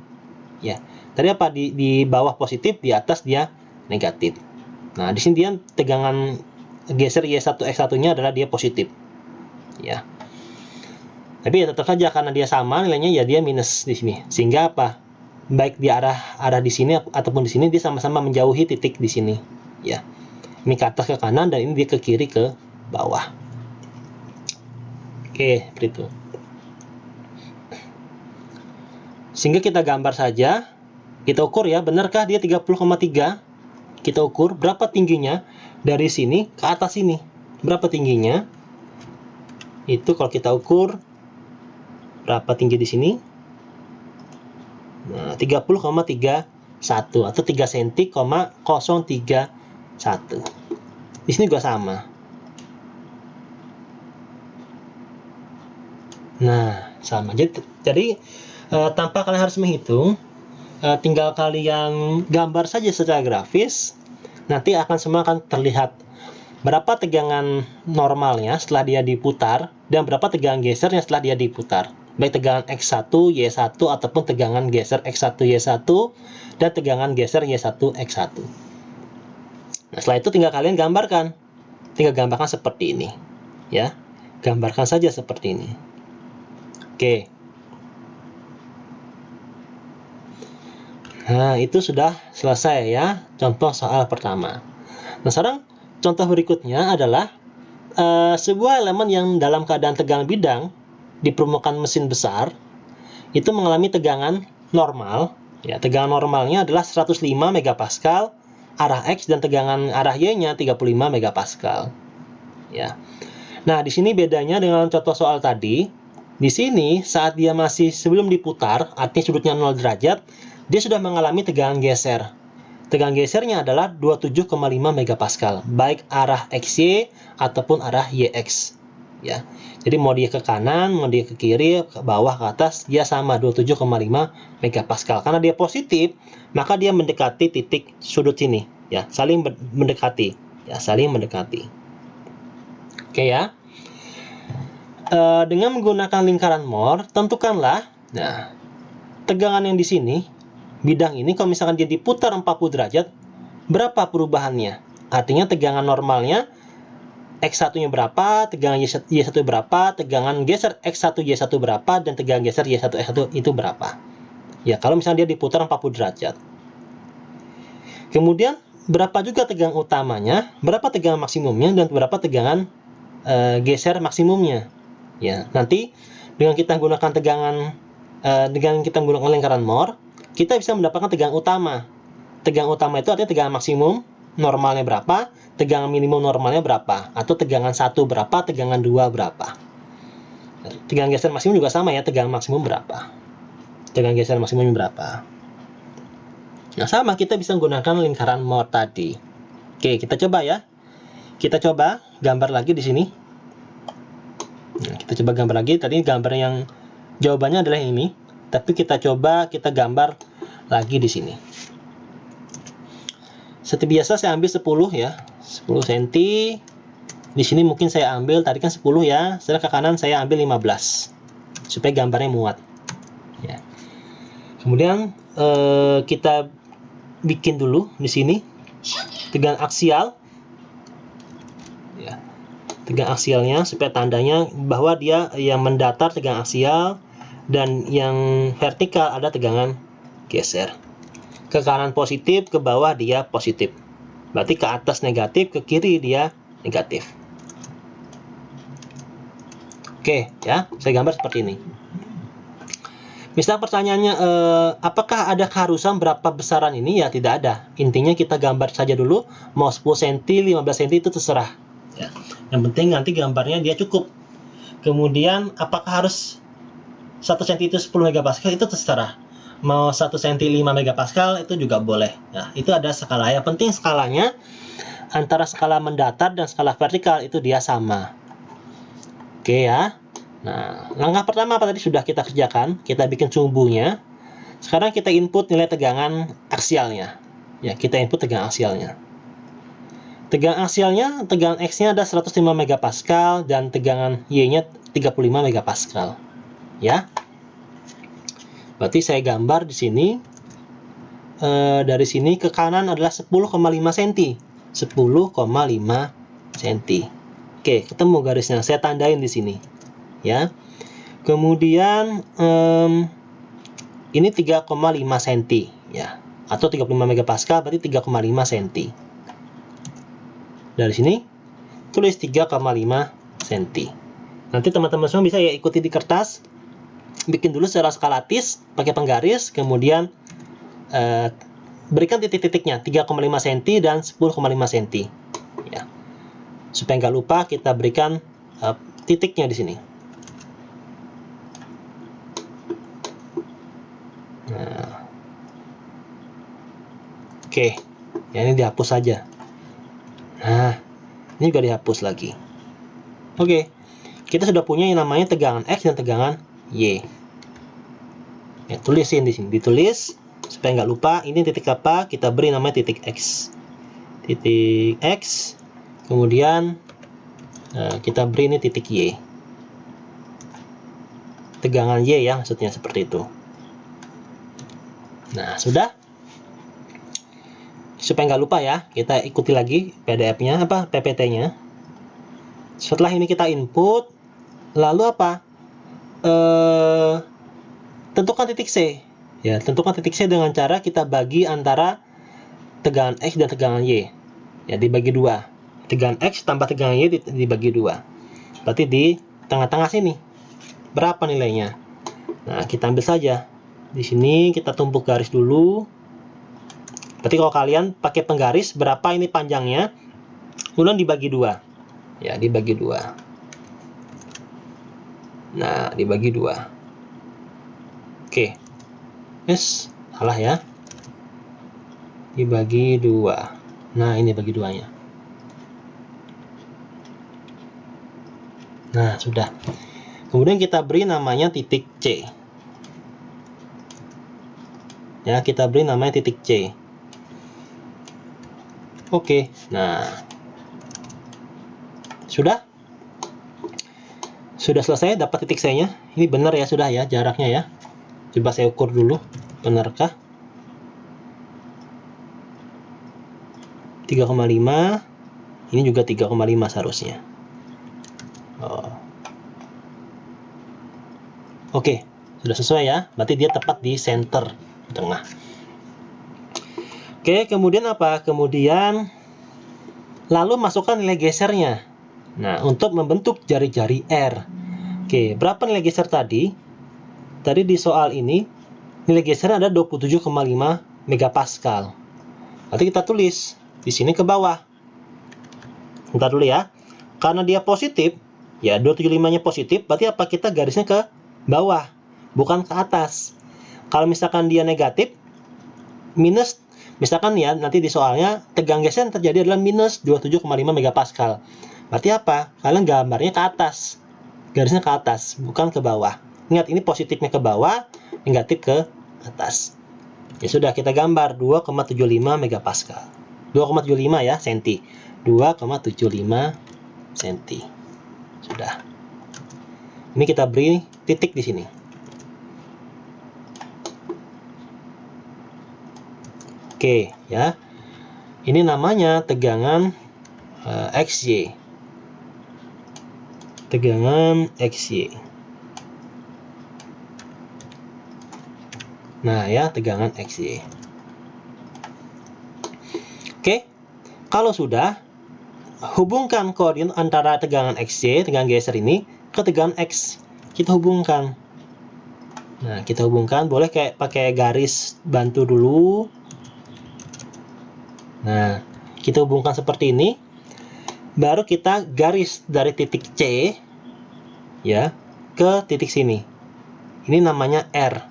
Ya. Tadi apa? Di bawah positif, di atas dia negatif. Nah, di sini dia tegangan geser Y1 X1-nya adalah dia positif. Ya. Tapi ya tetap saja karena dia sama nilainya ya dia minus di sini. Sehingga apa? Baik di arah di sini ataupun di sini dia sama-sama menjauhi titik di sini. Ya. Ini ke atas ke kanan, dan ini dia ke kiri ke bawah. Oke, seperti itu. Sehingga kita gambar saja, kita ukur ya, benarkah dia 30,3? Kita ukur berapa tingginya dari sini ke atas sini. Berapa tingginya? Itu kalau kita ukur berapa tinggi di sini? Nah, 30,31 atau 3 cm, 031. Di sini juga sama. Nah, sama. Jadi tanpa kalian harus menghitung, tinggal kalian gambar saja secara grafis, nanti semua akan terlihat berapa tegangan normalnya setelah dia diputar dan berapa tegangan gesernya setelah dia diputar. Baik tegangan X1, Y1 ataupun tegangan geser X1, Y1 dan tegangan geser Y1, X1. Nah, setelah itu tinggal kalian gambarkan. Tinggal gambarkan seperti ini. Ya. Gambarkan saja seperti ini. Oke. Nah, itu sudah selesai ya, contoh soal pertama. Nah, sekarang contoh berikutnya adalah sebuah elemen yang dalam keadaan tegangan bidang di permukaan mesin besar itu mengalami tegangan normal. Ya, tegangan normalnya adalah 105 megapascal arah X dan tegangan arah Y-nya 35 megapascal. Ya. Nah, di sini bedanya dengan contoh soal tadi. Di sini saat dia masih sebelum diputar, artinya sudutnya 0 derajat, dia sudah mengalami tegangan geser. Tegangan gesernya adalah 27,5 megapascal, baik arah XY ataupun arah YX. Ya. Jadi mau dia ke kanan, mau dia ke kiri, ke bawah, ke atas, dia sama 27,5 megapascal. Karena dia positif, maka dia mendekati titik sudut sini, ya, saling mendekati, ya, saling mendekati. Oke ya. Dengan menggunakan lingkaran Mohr, tentukanlah, nah, tegangan yang di sini, bidang ini kalau misalkan dia diputar 40 derajat, berapa perubahannya? Artinya tegangan normalnya X1-nya berapa, tegangan Y1 berapa, tegangan geser X1 Y1 berapa, dan tegangan geser Y1 X1 itu berapa. Ya, kalau misalnya dia diputar 40 derajat. Kemudian, berapa juga tegangan utamanya, berapa tegangan maksimumnya, dan berapa tegangan geser maksimumnya. Ya, nanti dengan kita menggunakan lingkaran Mohr, kita bisa mendapatkan tegangan utama. Tegangan utama itu artinya tegangan maksimum normalnya berapa, tegangan minimum normalnya berapa, atau tegangan 1 berapa, tegangan 2 berapa. Tegangan geser maksimum juga sama ya, tegangan maksimum berapa. Tegangan geser maksimum berapa. Nah, sama kita bisa menggunakan lingkaran Mohr tadi. Oke, kita coba ya. Kita coba gambar lagi di sini. Nah, kita coba gambar lagi. Tadi gambar yang jawabannya adalah ini, tapi kita coba kita gambar lagi di sini. Seperti biasa saya ambil 10 ya, 10 cm. Di sini mungkin saya ambil, tadi kan 10 ya, setelah ke kanan saya ambil 15 supaya gambarnya muat. Ya. Kemudian kita bikin dulu di sini tegangan aksial. Ya. Tegangan aksialnya supaya tandanya bahwa dia yang mendatar tegangan aksial dan yang vertikal ada tegangan geser. Ke kanan positif, ke bawah dia positif. Berarti ke atas negatif, ke kiri dia negatif. Oke, ya, saya gambar seperti ini. Misal pertanyaannya, apakah ada keharusan berapa besaran ini? Ya, tidak ada. Intinya kita gambar saja dulu, mau 10 cm, 15 cm itu terserah. Ya. Yang penting nanti gambarnya dia cukup. Kemudian, apakah harus 1 cm itu 10 megapascal? Itu terserah. Mau 1 cm 5 megapascal itu juga boleh. Nah, itu ada skala. Yang penting skalanya antara skala mendatar dan skala vertikal itu dia sama. Oke ya. Nah, langkah pertama apa tadi sudah kita kerjakan, kita bikin sumbunya. Sekarang kita input nilai tegangan aksialnya. Ya, kita input tegangan aksialnya. Tegangan aksialnya, tegangan X-nya ada 105 megapascal dan tegangan Y-nya 35 megapascal. Ya. Berarti saya gambar di sini. Dari sini ke kanan adalah 10,5 cm. 10,5 cm. Oke, ketemu garisnya. Saya tandain di sini. Ya. Kemudian ini 3,5 cm ya, atau 35 megapascal berarti 3,5 cm. Dari sini tulis 3,5 cm. Nanti teman-teman semua bisa ya ikuti di kertas, bikin dulu secara skalatis pakai penggaris, kemudian berikan titik-titiknya 3,5 cm dan 10,5 cm ya. Supaya nggak lupa kita berikan titiknya di sini. Nah, oke, ya ini dihapus saja. Nah, ini juga dihapus lagi. Oke, kita sudah punya yang namanya tegangan X dan tegangan Y. Ya, tulisin di sini, ditulis supaya nggak lupa. Ini titik apa? Kita beri namanya titik X. Titik X. Kemudian kita beri ini titik Y. Tegangan Y ya, maksudnya seperti itu. Nah, sudah. Supaya nggak lupa ya, kita ikuti lagi PDF-nya, PPT-nya. Setelah ini kita input, lalu apa? Tentukan titik C. Ya, tentukan titik C dengan cara kita bagi antara tegangan X dan tegangan Y. Ya, dibagi 2. Tegangan X tambah tegangan Y dibagi 2. Berarti di tengah-tengah sini. Berapa nilainya? Nah, kita ambil saja. Di sini kita tumpuk garis dulu. Berarti kalau kalian pakai penggaris, berapa ini panjangnya? Kemudian dibagi 2. Ya, dibagi 2. Nah, dibagi 2. Oke. Yes, salah ya. Dibagi 2. Nah, ini bagi 2-nya. Nah, sudah. Kemudian kita beri namanya titik C. Ya, kita beri namanya titik C. Oke, nah. Sudah? Sudah selesai dapat titik C-nya. Ini benar ya, sudah ya jaraknya ya. Coba saya ukur dulu, benarkah? 3,5. Ini juga 3,5 seharusnya. Oke, sudah sesuai ya. Berarti dia tepat di center tengah. Oke, kemudian apa? Kemudian lalu masukkan nilai gesernya. Nah, untuk membentuk jari-jari R. Oke, berapa nilai geser tadi? Tadi di soal ini nilai geser ada 27,5 megapascal. Nanti kita tulis di sini ke bawah. Bentar dulu ya. Karena dia positif, ya 275-nya positif, berarti apa? Kita garisnya ke bawah, bukan ke atas. Kalau misalkan dia negatif, minus, misalkan ya nanti di soalnya tegangan geser yang terjadi adalah minus 27,5 megapascal. Berarti apa? Kalian gambarnya ke atas, garisnya ke atas, bukan ke bawah. Ingat, ini positifnya ke bawah, negatif ke atas. Ya sudah, kita gambar 2,75 megapascal. 2,75 ya, senti. 2,75 senti. Sudah. Ini kita beri titik di sini. Oke, ya. Ini namanya tegangan XY. Tegangan XY. Nah, ya, tegangan XY. Oke. Kalau sudah, hubungkan koordinat antara tegangan XY, tegangan geser ini, ke tegangan X. Kita hubungkan. Nah, kita hubungkan. Boleh kayak pakai garis bantu dulu. Nah, kita hubungkan seperti ini. Baru kita garis dari titik C ya ke titik sini. Ini namanya R.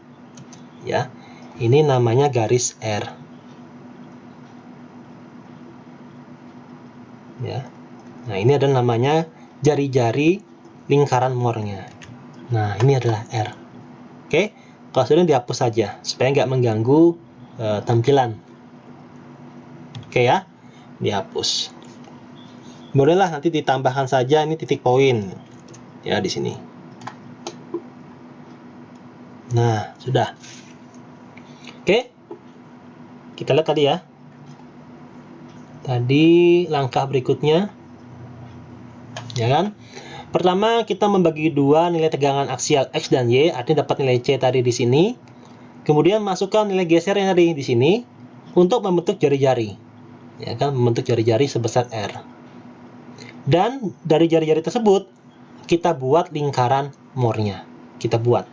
Ya. Ini namanya garis R. Ya. Nah, ini adalah namanya jari-jari lingkaran Moore-nya. Nah, ini adalah R. Oke, kalau sudah dihapus saja supaya nggak mengganggu tampilan. Oke ya, dihapus. Bolehlah nanti ditambahkan saja ini titik poin ya di sini. Nah, sudah. Oke, kita lihat tadi ya. Tadi langkah berikutnya, ya kan? Pertama, kita membagi dua nilai tegangan aksial X dan Y, artinya dapat nilai C tadi di sini. Kemudian masukkan nilai geser yang tadi di sini untuk membentuk jari-jari. Ya kan, membentuk jari-jari sebesar R. Dan dari jari-jari tersebut, kita buat lingkaran Moore-nya. Kita buat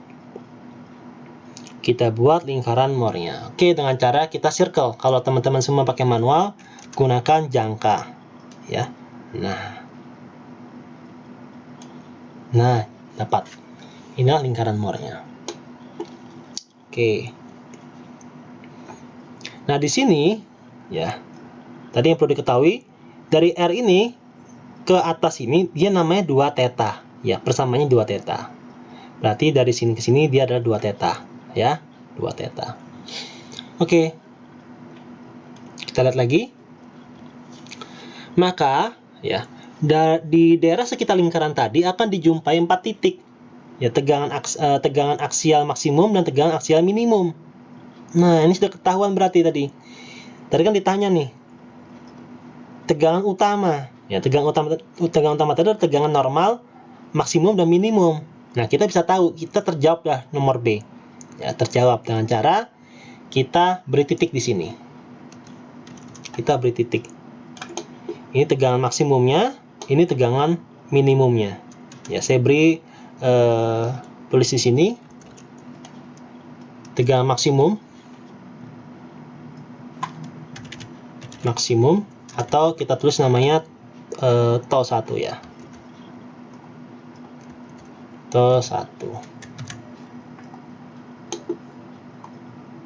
lingkaran Moore-nya. Oke, dengan cara kita circle. Kalau teman-teman semua pakai manual, gunakan jangka. Ya. Nah, dapat. Inilah lingkaran Moore-nya. Oke. Nah, di sini ya. Tadi yang perlu diketahui, dari R ini ke atas ini dia namanya 2 theta. Ya, persamaannya 2 theta. Berarti dari sini ke sini dia adalah 2 theta, ya. 2 theta. Oke. Kita lihat lagi. Maka, ya, di daerah sekitar lingkaran tadi akan dijumpai 4 titik. Ya, tegangan aksial maksimum dan tegangan aksial minimum. Nah, ini sudah ketahuan berarti tadi. Tadi kan ditanya nih, tegangan utama. Ya, tegangan utama tadi adalah tegangan normal, maksimum dan minimum. Nah, kita bisa tahu, kita terjawab dah nomor B. Ya, terjawab dengan cara kita beri titik di sini. Kita beri titik. Ini tegangan maksimumnya, ini tegangan minimumnya. Ya, saya beri tulis di sini tegangan maksimum atau kita tulis namanya TO 1 ya. TO 1.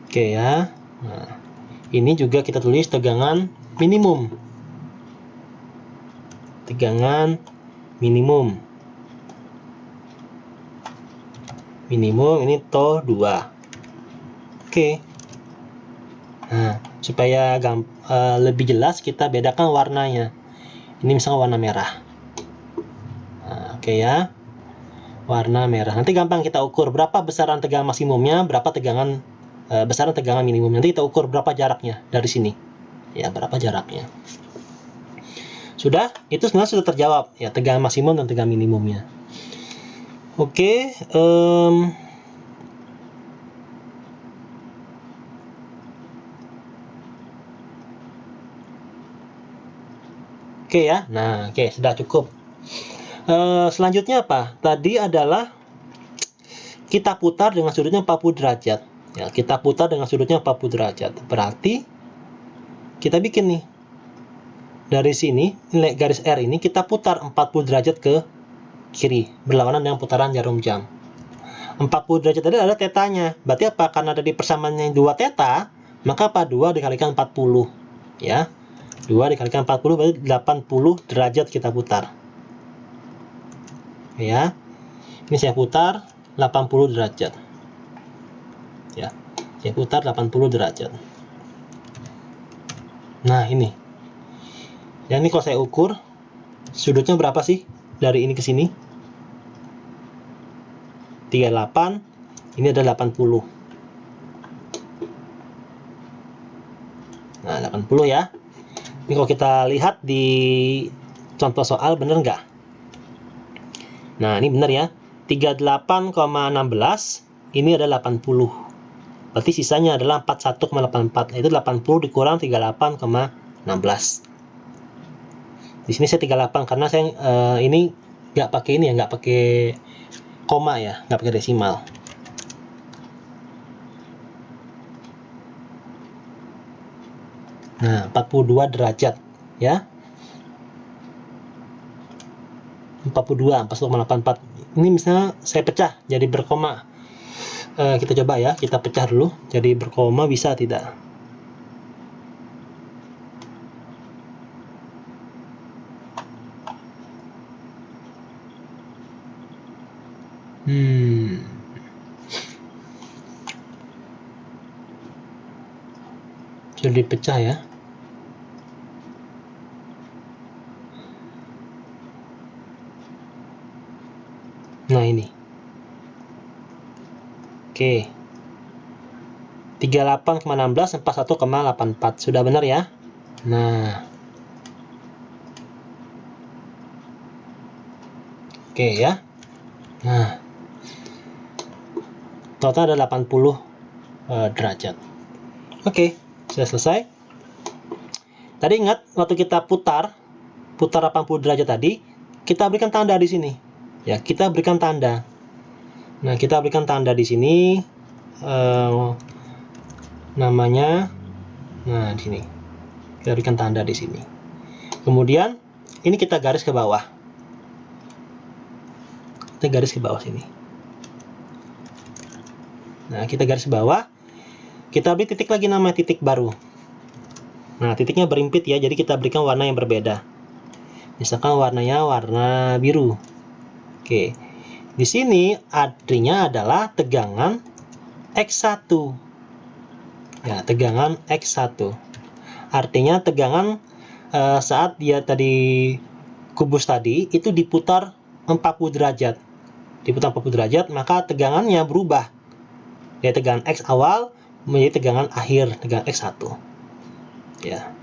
Oke ya. Nah, ini juga kita tulis tegangan minimum. Tegangan minimum. Ini TO 2. Oke. Nah, supaya lebih jelas kita bedakan warnanya. Ini misalnya warna merah. Nah, oke ya. Warna merah. Nanti gampang kita ukur berapa besaran tegangan maksimumnya, berapa besaran tegangan minimum. Nanti kita ukur berapa jaraknya dari sini. Ya, berapa jaraknya. Sudah, itu sebenarnya sudah terjawab ya, tegangan maksimum dan tegangan minimumnya. Oke, Oke ya. Nah, oke, sudah cukup. Selanjutnya apa? Tadi adalah kita putar dengan sudutnya 40 derajat. Ya, kita putar dengan sudutnya 40 derajat. Berarti kita bikin nih. Dari sini, nilai garis R ini kita putar 40 derajat ke kiri, berlawanan dengan putaran jarum jam. 40 derajat tadi ada tetanya. Berarti apa? Karena ada di persamaannya 2 teta, maka apa? 2 dikalikan 40. Ya. 2 dikalikan 40 berarti 80 derajat kita putar. Ya. Ini saya putar 80 derajat. Ya. Saya putar 80 derajat. Nah, ini. Ya, ini kalau saya ukur sudutnya berapa sih dari ini ke sini? 38. Ini ada 80. Nah, 80 ya. Ini kalau kita lihat di contoh soal, bener nggak? Nah, ini bener ya. 38,16 ini adalah 80. Berarti sisanya adalah 41,84. Itu 80 dikurang 38,16. Di sini saya 38 karena saya ini nggak pakai ini ya, nggak pakai koma ya, nggak pakai desimal. Nah, 42 derajat ya. 41,84. Ini misalnya saya pecah jadi berkoma. Kita coba ya, kita pecah dulu jadi berkoma, bisa tidak? Sudah dipecah ya. Nah, ini. Oke. 38,16 41,84. Sudah benar ya? Nah. Oke ya. Nah. Total ada 80 derajat. Oke, sudah selesai. Tadi ingat waktu kita putar diputar 80 derajat tadi, kita berikan tanda di sini. Ya, kita berikan tanda. Nah, kita berikan tanda di sini, namanya. Nah, di sini kita berikan tanda di sini. Kemudian ini kita garis ke bawah. Kita garis ke bawah sini. Nah, kita garis ke bawah. Kita beri titik lagi, nama titik baru. Nah, titiknya berimpit ya, jadi kita berikan warna yang berbeda. Misalkan warnanya warna biru. Oke. Di sini artinya adalah tegangan X1. Ya, tegangan X1. Artinya tegangan saat dia tadi kubus tadi itu diputar 40 derajat. Diputar 40 derajat, maka tegangannya berubah. Dari tegangan X awal menjadi tegangan akhir, tegangan X1. Ya.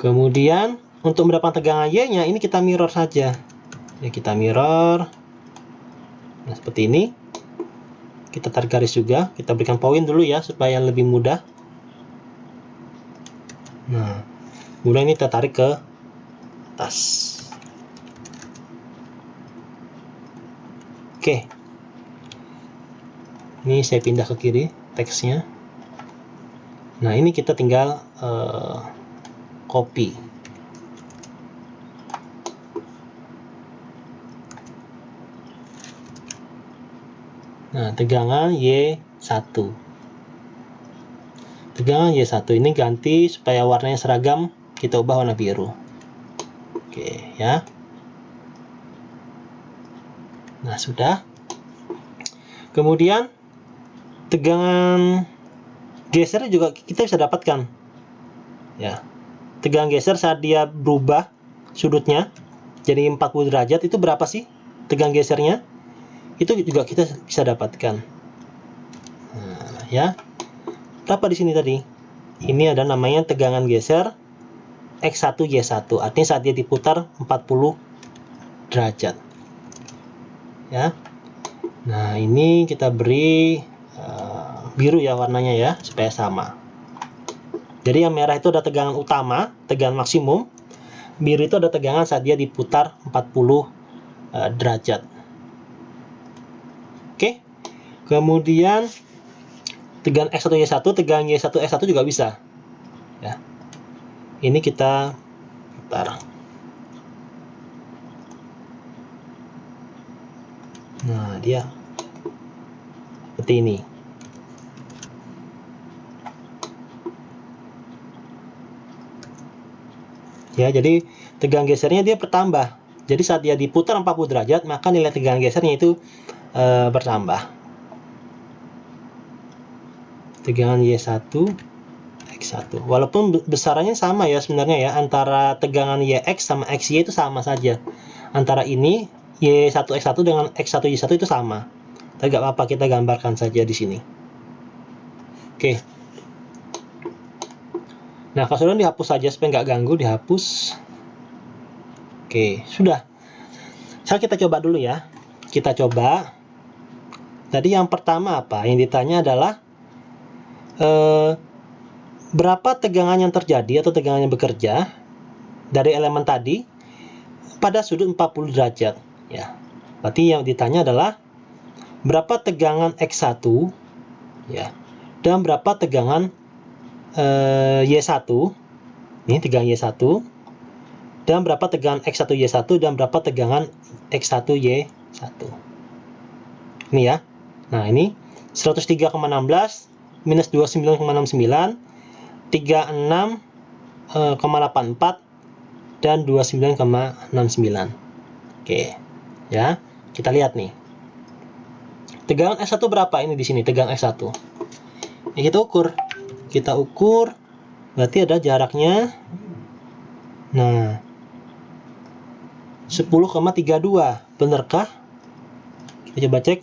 Kemudian untuk mendapatkan tegangan Y-nya ini kita mirror saja. Ya, kita mirror. Nah, seperti ini. Kita tarik garis juga, kita berikan poin dulu ya supaya lebih mudah. Nah, kemudian ini kita tarik ke atas. Oke. Ini saya pindah ke kiri teksnya. Nah, ini kita tinggal copy. Nah, tegangan Y1. Tegangan Y1 ini ganti supaya warnanya seragam, kita ubah warna biru. Oke, ya. Nah, sudah. Kemudian tegangan geser juga kita bisa dapatkan. Ya. Tegangan geser saat dia berubah sudutnya jadi 40 derajat itu berapa sih tegangan gesernya? Itu juga kita bisa dapatkan. Nah, ya. Berapa di sini tadi? Ini ada namanya tegangan geser X1 Y1. Artinya saat dia diputar 40 derajat. Ya. Nah, ini kita beri biru ya warnanya ya, supaya sama. Jadi yang merah itu ada tegangan utama, tegangan maksimum. Biru itu ada tegangan saat dia diputar 40 derajat. Oke. Kemudian tegangan X1 Y1, tegangan Y1 X1 juga bisa. Ya. Ini kita putar. Nah, dia seperti ini. Ya, jadi tegangan gesernya dia bertambah. Jadi saat dia diputar 40 derajat, maka nilai tegangan gesernya itu bertambah. Tegangan Y1 X1. Walaupun besarannya sama ya sebenarnya ya, antara tegangan YX sama XY itu sama saja. Antara ini Y1 X1 dengan X1 Y1 itu sama. Tapi nggak apa-apa, kita gambarkan saja di sini. Oke. Nah, kalau sudah dihapus saja supaya nggak ganggu, dihapus. Oke, sudah. Sekarang kita coba dulu ya. Kita coba. Tadi yang pertama apa? Yang ditanya adalah berapa tegangan yang terjadi atau tegangan yang bekerja dari elemen tadi pada sudut 40 derajat. Ya. Berarti yang ditanya adalah berapa tegangan X1 ya, dan berapa tegangan Y1. Ini tegangan Y1. Dan berapa tegangan X1 Y1 dan berapa tegangan X1 Y1. Ini ya. Nah, ini 103,16 minus 29,69, 36,84 dan 29,69. Oke. Ya. Kita lihat nih. Tegangan X1 berapa ini di sini? Tegangan X1. Ya, kita ukur. Kita ukur. Berarti ada jaraknya. Nah, 10,32. Benarkah? Kita coba cek.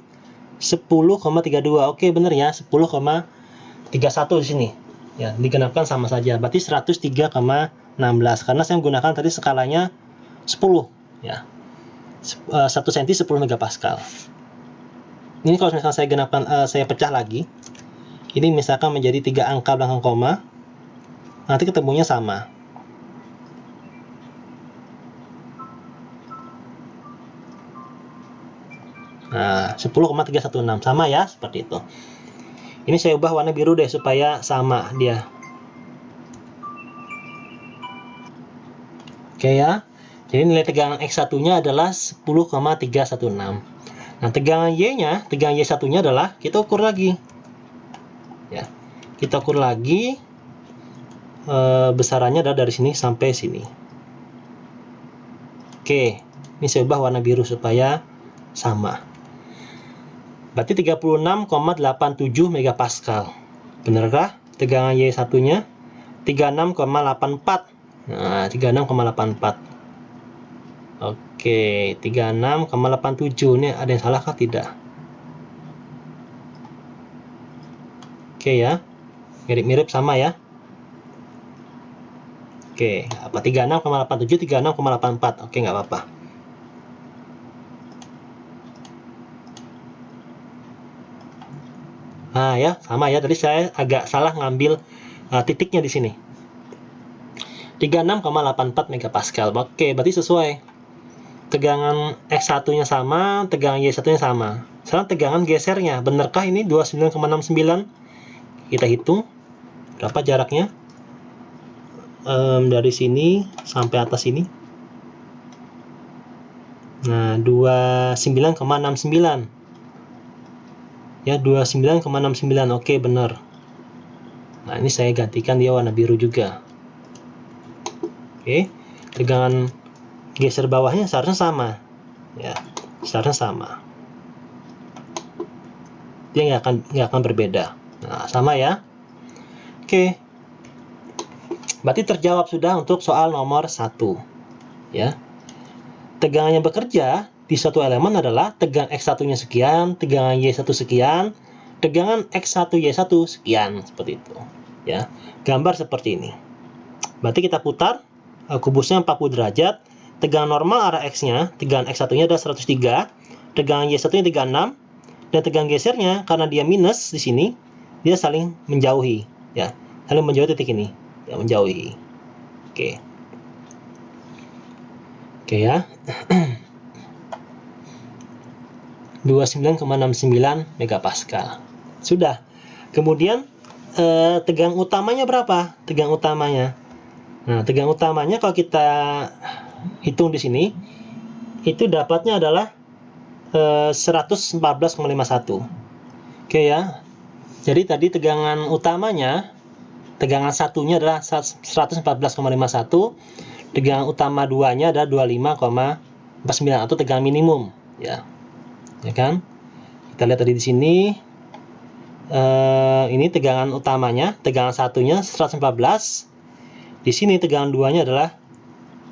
10,32. Oke, benar ya. 10,31 di sini. Ya, digenapkan sama saja. Berarti 103,16 karena saya menggunakan tadi skalanya 10 ya. 1 cm 10 megapascal. Ini kalau misalkan saya genapkan, saya pecah lagi. Ini misalkan menjadi 3 angka belakang koma. Nanti ketemunya sama. Nah, 10,316 sama ya, seperti itu. Ini saya ubah warna biru deh supaya sama dia. Oke ya. Jadi nilai tegangan X1-nya adalah 10,316. Nah, tegangan Y-nya, tegangan Y1-nya adalah kita ukur lagi. Ya. Kita ukur lagi besarannya adalah dari sini sampai sini. Oke, ini saya ubah warna biru supaya sama. Berarti 36,87 megapascal. Benarkah tegangan Y1-nya? 36,84. Nah, 36,84. Oke, 36,87. Ini ada yang salah kah? Tidak. Oke ya. Mirip-mirip sama ya. Oke, apa 36,87, 36,84. Oke, nggak apa-apa. Nah, ya, sama ya. Tadi saya agak salah ngambil titiknya di sini. 36,84 megapascal. Oke, berarti sesuai. Tegangan X1-nya sama, tegangan Y1-nya sama. Sekarang tegangan gesernya, benarkah ini 29,69? Kita hitung berapa jaraknya dari sini sampai atas ini. Nah, 29,69. Ya, 29,69. Oke, benar. Nah, ini saya gantikan dia warna biru juga. Oke, tegangan geser bawahnya seharusnya sama. Ya, seharusnya sama. Dia nggak akan berbeda. Nah, sama ya. Oke. Berarti terjawab sudah untuk soal nomor 1. Ya. Tegangan yang bekerja di suatu elemen adalah tegangan X1-nya sekian, tegangan Y1 sekian, tegangan X1Y1 sekian, seperti itu. Ya. Gambar seperti ini. Berarti kita putar kubusnya 40 derajat. Tegangan normal arah X-nya, tegangan X1-nya adalah 103, tegangan Y1-nya 36, dan tegangan gesernya karena dia minus di sini, dia saling menjauhi, ya. Saling menjauhi titik ini, ya, menjauhi. Oke. Oke ya. 29,69 megapascal. Sudah. Kemudian tegangan utamanya berapa? Tegangan utamanya. Nah, tegangan utamanya kalau kita hitung di sini, itu dapatnya adalah 114,51. Oke ya. Jadi tadi tegangan utamanya, tegangan satunya adalah 114,51, tegangan utama 2-nya adalah 25,49 atau tegangan minimum, ya. Ya kan? Kita lihat tadi di sini. Ini tegangan utamanya, tegangan satunya 114. Di sini tegangan 2-nya adalah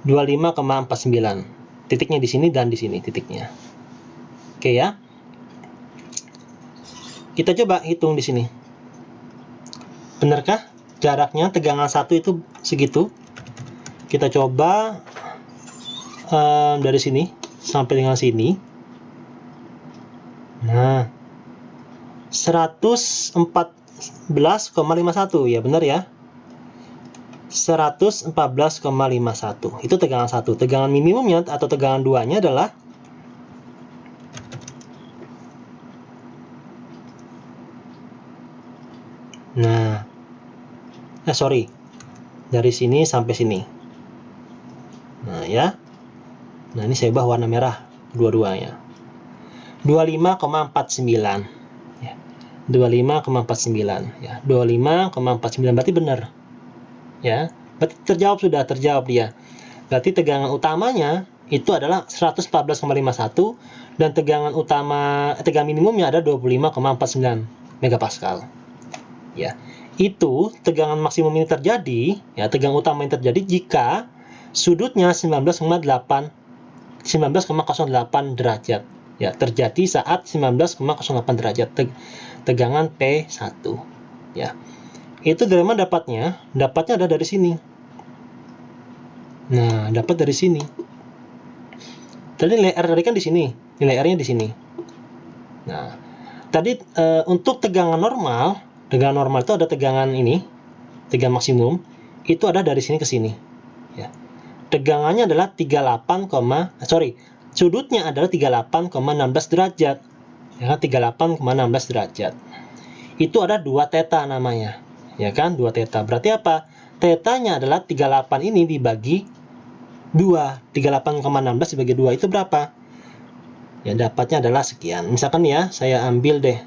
25,49. Titiknya di sini dan di sini titiknya. Oke ya. Kita coba hitung di sini. Benarkah jaraknya tegangan 1 itu segitu? Kita coba dari sini sampai dengan sini. Nah, 114,51 ya, benar ya. 114,51 itu tegangan 1. Tegangan minimumnya atau tegangan 2-nya adalah dari sini sampai sini. Nah ya. Nah, ini saya ubah warna merah dua-duanya. 25,49 ya. 25,49 ya. 25,49 berarti benar. Ya, berarti terjawab dia. Berarti tegangan utamanya itu adalah 114,51 dan tegangan minimumnya ada 25,49 megapascal. Ya. Itu tegangan maksimum ini terjadi, ya, tegangan utama yang terjadi jika sudutnya 19,08 derajat. Ya, terjadi saat 19,08 derajat tegangan P1. Ya. Itu dari mana dapatnya? Dapatnya ada dari sini. Nah, dapat dari sini. Tadi nilai R tadi kan di sini. Nilai R-nya di sini. Nah, tadi untuk tegangan normal itu ada tegangan ini, tegangan maksimum, itu ada dari sini ke sini. Ya. Tegangannya adalah sudutnya adalah 38,16 derajat. ya kan, 38,16 derajat. Itu ada 2 theta namanya, ya kan, 2 theta. Berarti apa? Tetanya adalah 38 ini dibagi 2. 38,16 dibagi 2 itu berapa? Ya, dapatnya adalah sekian. Misalkan ya, saya ambil deh,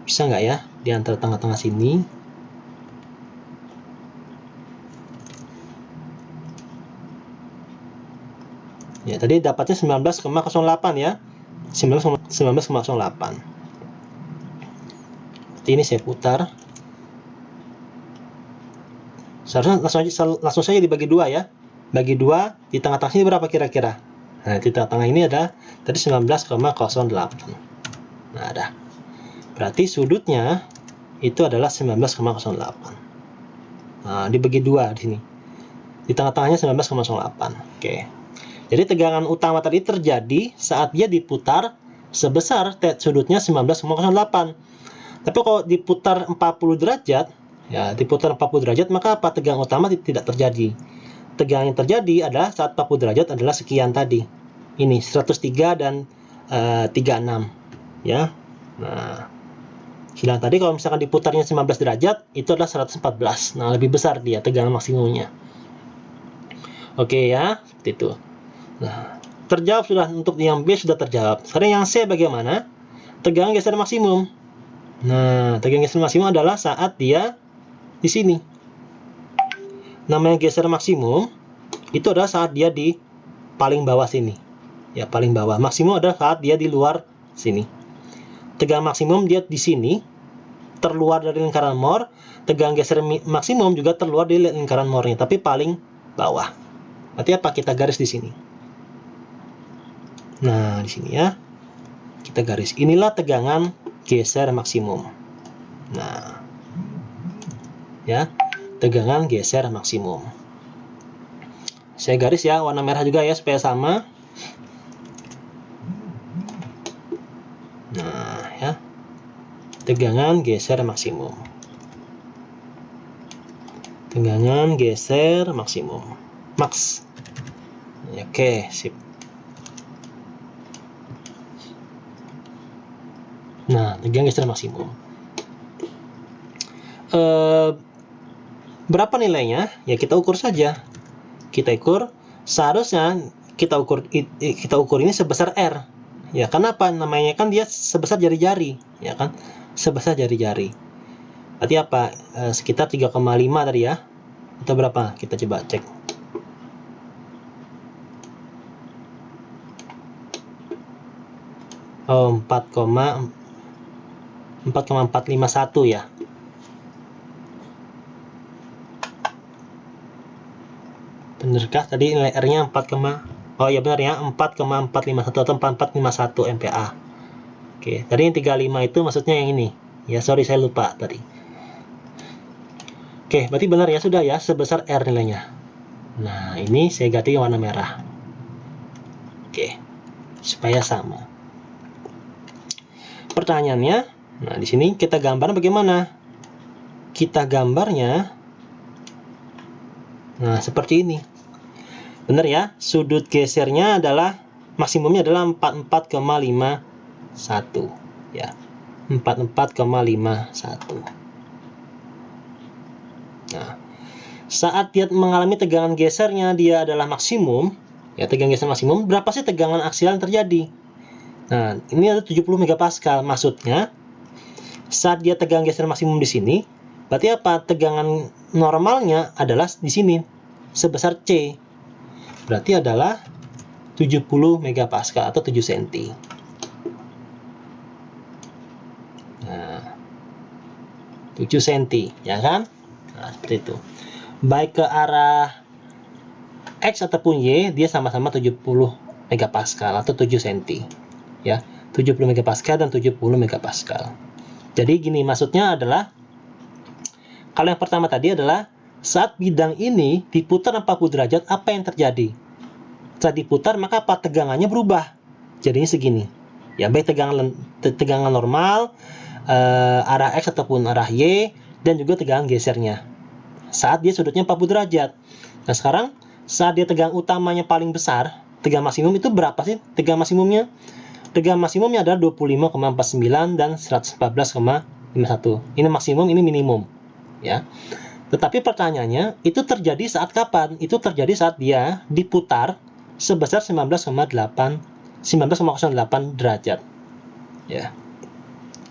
bisa nggak ya, di antara tengah-tengah sini. Ya, tadi dapatnya 19,08 ya. 19,08. Ini saya putar. Seharusnya langsung saja dibagi 2 ya. Bagi 2, di tengah-tengah sini berapa kira-kira? Nah, di tengah-tengah ini ada tadi 19,08. Nah, ada. Berarti sudutnya itu adalah 19,08. Nah, dibagi 2 di sini. Di tengah-tengahnya 19,08. Oke. Jadi tegangan utama tadi terjadi saat dia diputar sebesar sudutnya 19,08. Tapi kalau diputar 40 derajat, ya diputar 40 derajat, maka apa? Tegangan utama tidak terjadi. Tegangan yang terjadi adalah saat 40 derajat adalah sekian tadi. Ini 103 dan 36 ya. Nah, sedang tadi kalau misalkan diputarnya 19 derajat itu adalah 114. Nah, lebih besar dia tegangan maksimumnya. Oke ya, seperti itu. Nah, terjawab sudah, untuk yang B sudah terjawab. Sekarang yang C bagaimana? Tegangan geser maksimum. Nah, tegangan geser maksimum adalah saat dia di sini. Namanya geser maksimum itu adalah saat dia di paling bawah sini. Ya, paling bawah. Maksimum adalah saat dia di luar sini. Tegangan maksimum dia di sini, terluar dari lingkaran Mohr. Tegangan geser maksimum juga terluar dari lingkaran Mohrnya, tapi paling bawah. Berarti apa? Kita garis di sini. Nah, di sini ya. Kita garis. Inilah tegangan geser maksimum. Nah, ya. Tegangan geser maksimum. Saya garis ya, warna merah juga ya, supaya sama. Nah, ya. Tegangan geser maksimum. Tegangan geser maksimum. Max. Oke, sip. Nah, tegangan geser maksimum. Berapa nilainya? Ya kita ukur saja. Kita ukur, seharusnya kita ukur ini sebesar R. Ya, kenapa? Namanya kan dia sebesar jari-jari, ya kan? Sebesar jari-jari. Berarti apa? Sekitar 3,5 tadi ya. Atau berapa? Kita coba cek. Oh, 4,451 ya. Benarkah tadi nilai R-nya 4, oh ya benar ya, 4,451 atau 4451 MPa. Oke, tadi yang 35 itu maksudnya yang ini. Ya, sorry saya lupa tadi. Oke, berarti benar ya, sudah ya, sebesar R nilainya. Nah, ini saya ganti warna merah. Oke, supaya sama. Pertanyaannya, nah di sini kita gambar bagaimana? Kita gambarnya, nah seperti ini. Benar ya, sudut gesernya adalah maksimumnya adalah 44,51 ya. 44,51. Nah, saat dia mengalami tegangan gesernya dia adalah maksimum, ya tegangan geser maksimum, berapa sih tegangan aksial yang terjadi? Nah, ini ada 70 megapascal. Maksudnya saat dia tegangan geser maksimum di sini, berarti apa? Tegangan normalnya adalah di sini sebesar C. Berarti adalah 70 megapascal atau 7 cm. Nah, 7 cm, ya kan? Nah, seperti itu. Baik ke arah X ataupun Y, dia sama-sama 70 megapascal atau 7 cm. Ya, 70 megapascal dan 70 megapascal. Jadi gini, maksudnya adalah kalau yang pertama tadi adalah saat bidang ini diputar 40 derajat, apa yang terjadi? Saat diputar, maka apa? Tegangannya berubah. Jadinya segini. Ya, baik tegangan normal, arah X ataupun arah Y, dan juga tegangan gesernya. Saat dia sudutnya 40 derajat. Nah, sekarang saat dia tegangan utamanya paling besar, tegangan maksimum itu berapa sih tegangan maksimumnya? Tegangan maksimumnya adalah 25,49 dan 114,51. Ini maksimum, ini minimum, ya. Tetapi pertanyaannya, itu terjadi saat kapan? Itu terjadi saat dia diputar sebesar 19,08 derajat. Ya.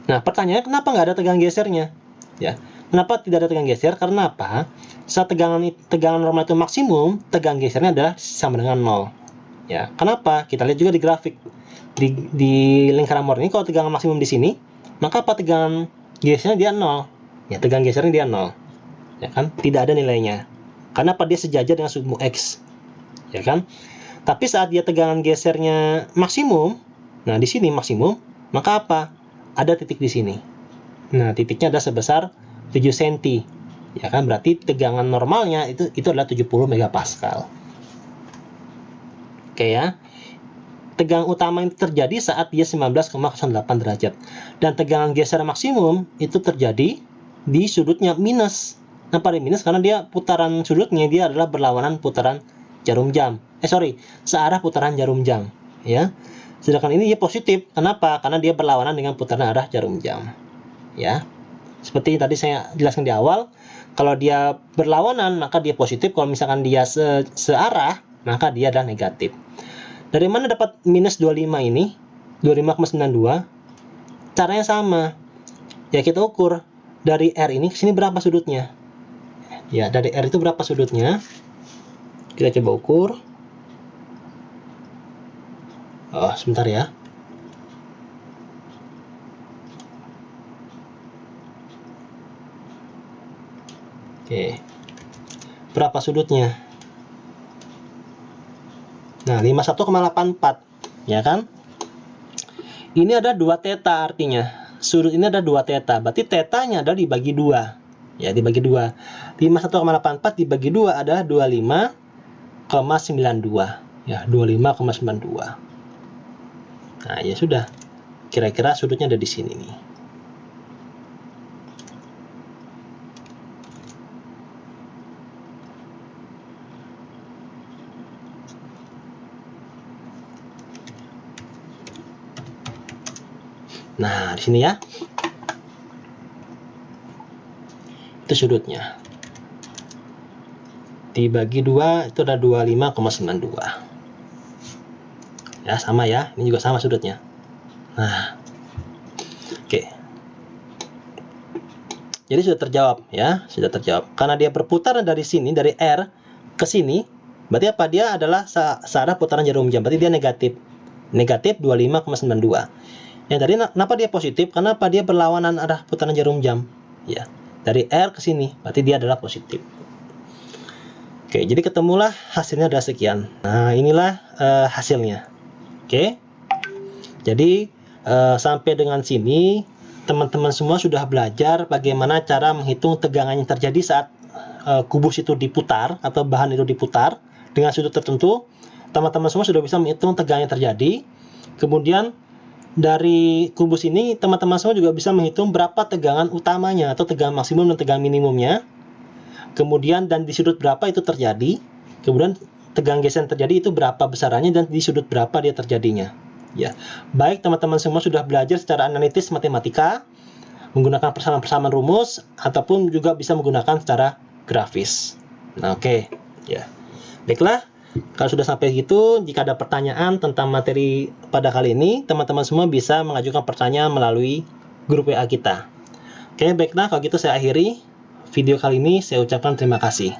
Nah, pertanyaannya kenapa nggak ada tegangan gesernya? Ya. Kenapa tidak ada tegangan geser? Karena apa? Saat tegangan normal itu maksimum, tegangan gesernya adalah sama dengan 0. Ya. Kenapa? Kita lihat juga di grafik. Di lingkaran Mohr ini, kalau tegangan maksimum di sini, maka apa tegangan gesernya dia 0. Ya, tegangan gesernya dia 0. Ya kan, tidak ada nilainya. Karena apa? Dia sejajar dengan sumbu X, ya kan. Tapi saat dia tegangan gesernya maksimum, nah di sini maksimum, maka apa? Ada titik di sini. Nah, titiknya ada sebesar 7 cm, ya kan. Berarti tegangan normalnya itu adalah 70 megapascal. Oke ya. Tegangan utama yang terjadi saat dia 19,08 derajat, dan tegangan geser maksimum itu terjadi di sudutnya minus. Kenapa di minus? Karena dia putaran sudutnya dia adalah berlawanan putaran jarum jam. Searah putaran jarum jam, ya. Sedangkan ini dia positif. Kenapa? Karena dia berlawanan dengan putaran arah jarum jam. Ya. Seperti tadi saya jelaskan di awal, kalau dia berlawanan maka dia positif, kalau misalkan dia searah maka dia adalah negatif. Dari mana dapat minus 25 ini? 25,92. Caranya sama. Ya, kita ukur dari R ini ke sini berapa sudutnya? Ya, dari R itu berapa sudutnya? Kita coba ukur. Oh, sebentar ya. Oke. Berapa sudutnya? Nah, 51,84, ya kan? Ini ada 2 theta artinya. Sudut ini ada 2 theta. Berarti tetanya adalah dibagi 2. Ya, dibagi 2. 51,84 dibagi 2 adalah 25,92. Ya, 25,92. Nah, ya sudah. Kira-kira sudutnya ada di sini nih. Nah, di sini ya. Itu sudutnya. Dibagi 2 itu ada 25,92. Ya, sama ya. Ini juga sama sudutnya. Nah. Oke. Jadi sudah terjawab ya, sudah terjawab. Karena dia berputar dari sini, dari R ke sini, berarti apa? Dia adalah searah putaran jarum jam. Berarti dia negatif. Negatif 25,92. Yang tadi kenapa dia positif? Karena apa? Dia berlawanan arah putaran jarum jam. Ya. Dari R ke sini, berarti dia adalah positif. Oke, jadi ketemulah hasilnya adalah sekian. Nah, inilah hasilnya. Oke. Jadi sampai dengan sini teman-teman semua sudah belajar bagaimana cara menghitung tegangan yang terjadi saat kubus itu diputar atau bahan itu diputar dengan sudut tertentu. Teman-teman semua sudah bisa menghitung tegangan yang terjadi. Kemudian dari kubus ini teman-teman semua juga bisa menghitung berapa tegangan utamanya atau tegangan maksimum dan tegangan minimumnya. Kemudian dan di sudut berapa itu terjadi. Kemudian tegangan geser yang terjadi itu berapa besarannya dan di sudut berapa dia terjadinya. Ya, baik teman-teman semua sudah belajar secara analitis matematika menggunakan persamaan-persamaan rumus ataupun juga bisa menggunakan secara grafis. Nah, oke. Ya. Baiklah, kalau sudah sampai gitu, jika ada pertanyaan tentang materi pada kali ini, teman-teman semua bisa mengajukan pertanyaan melalui grup WA kita. Oke, baiklah, kalau gitu saya akhiri video kali ini. Saya ucapkan terima kasih.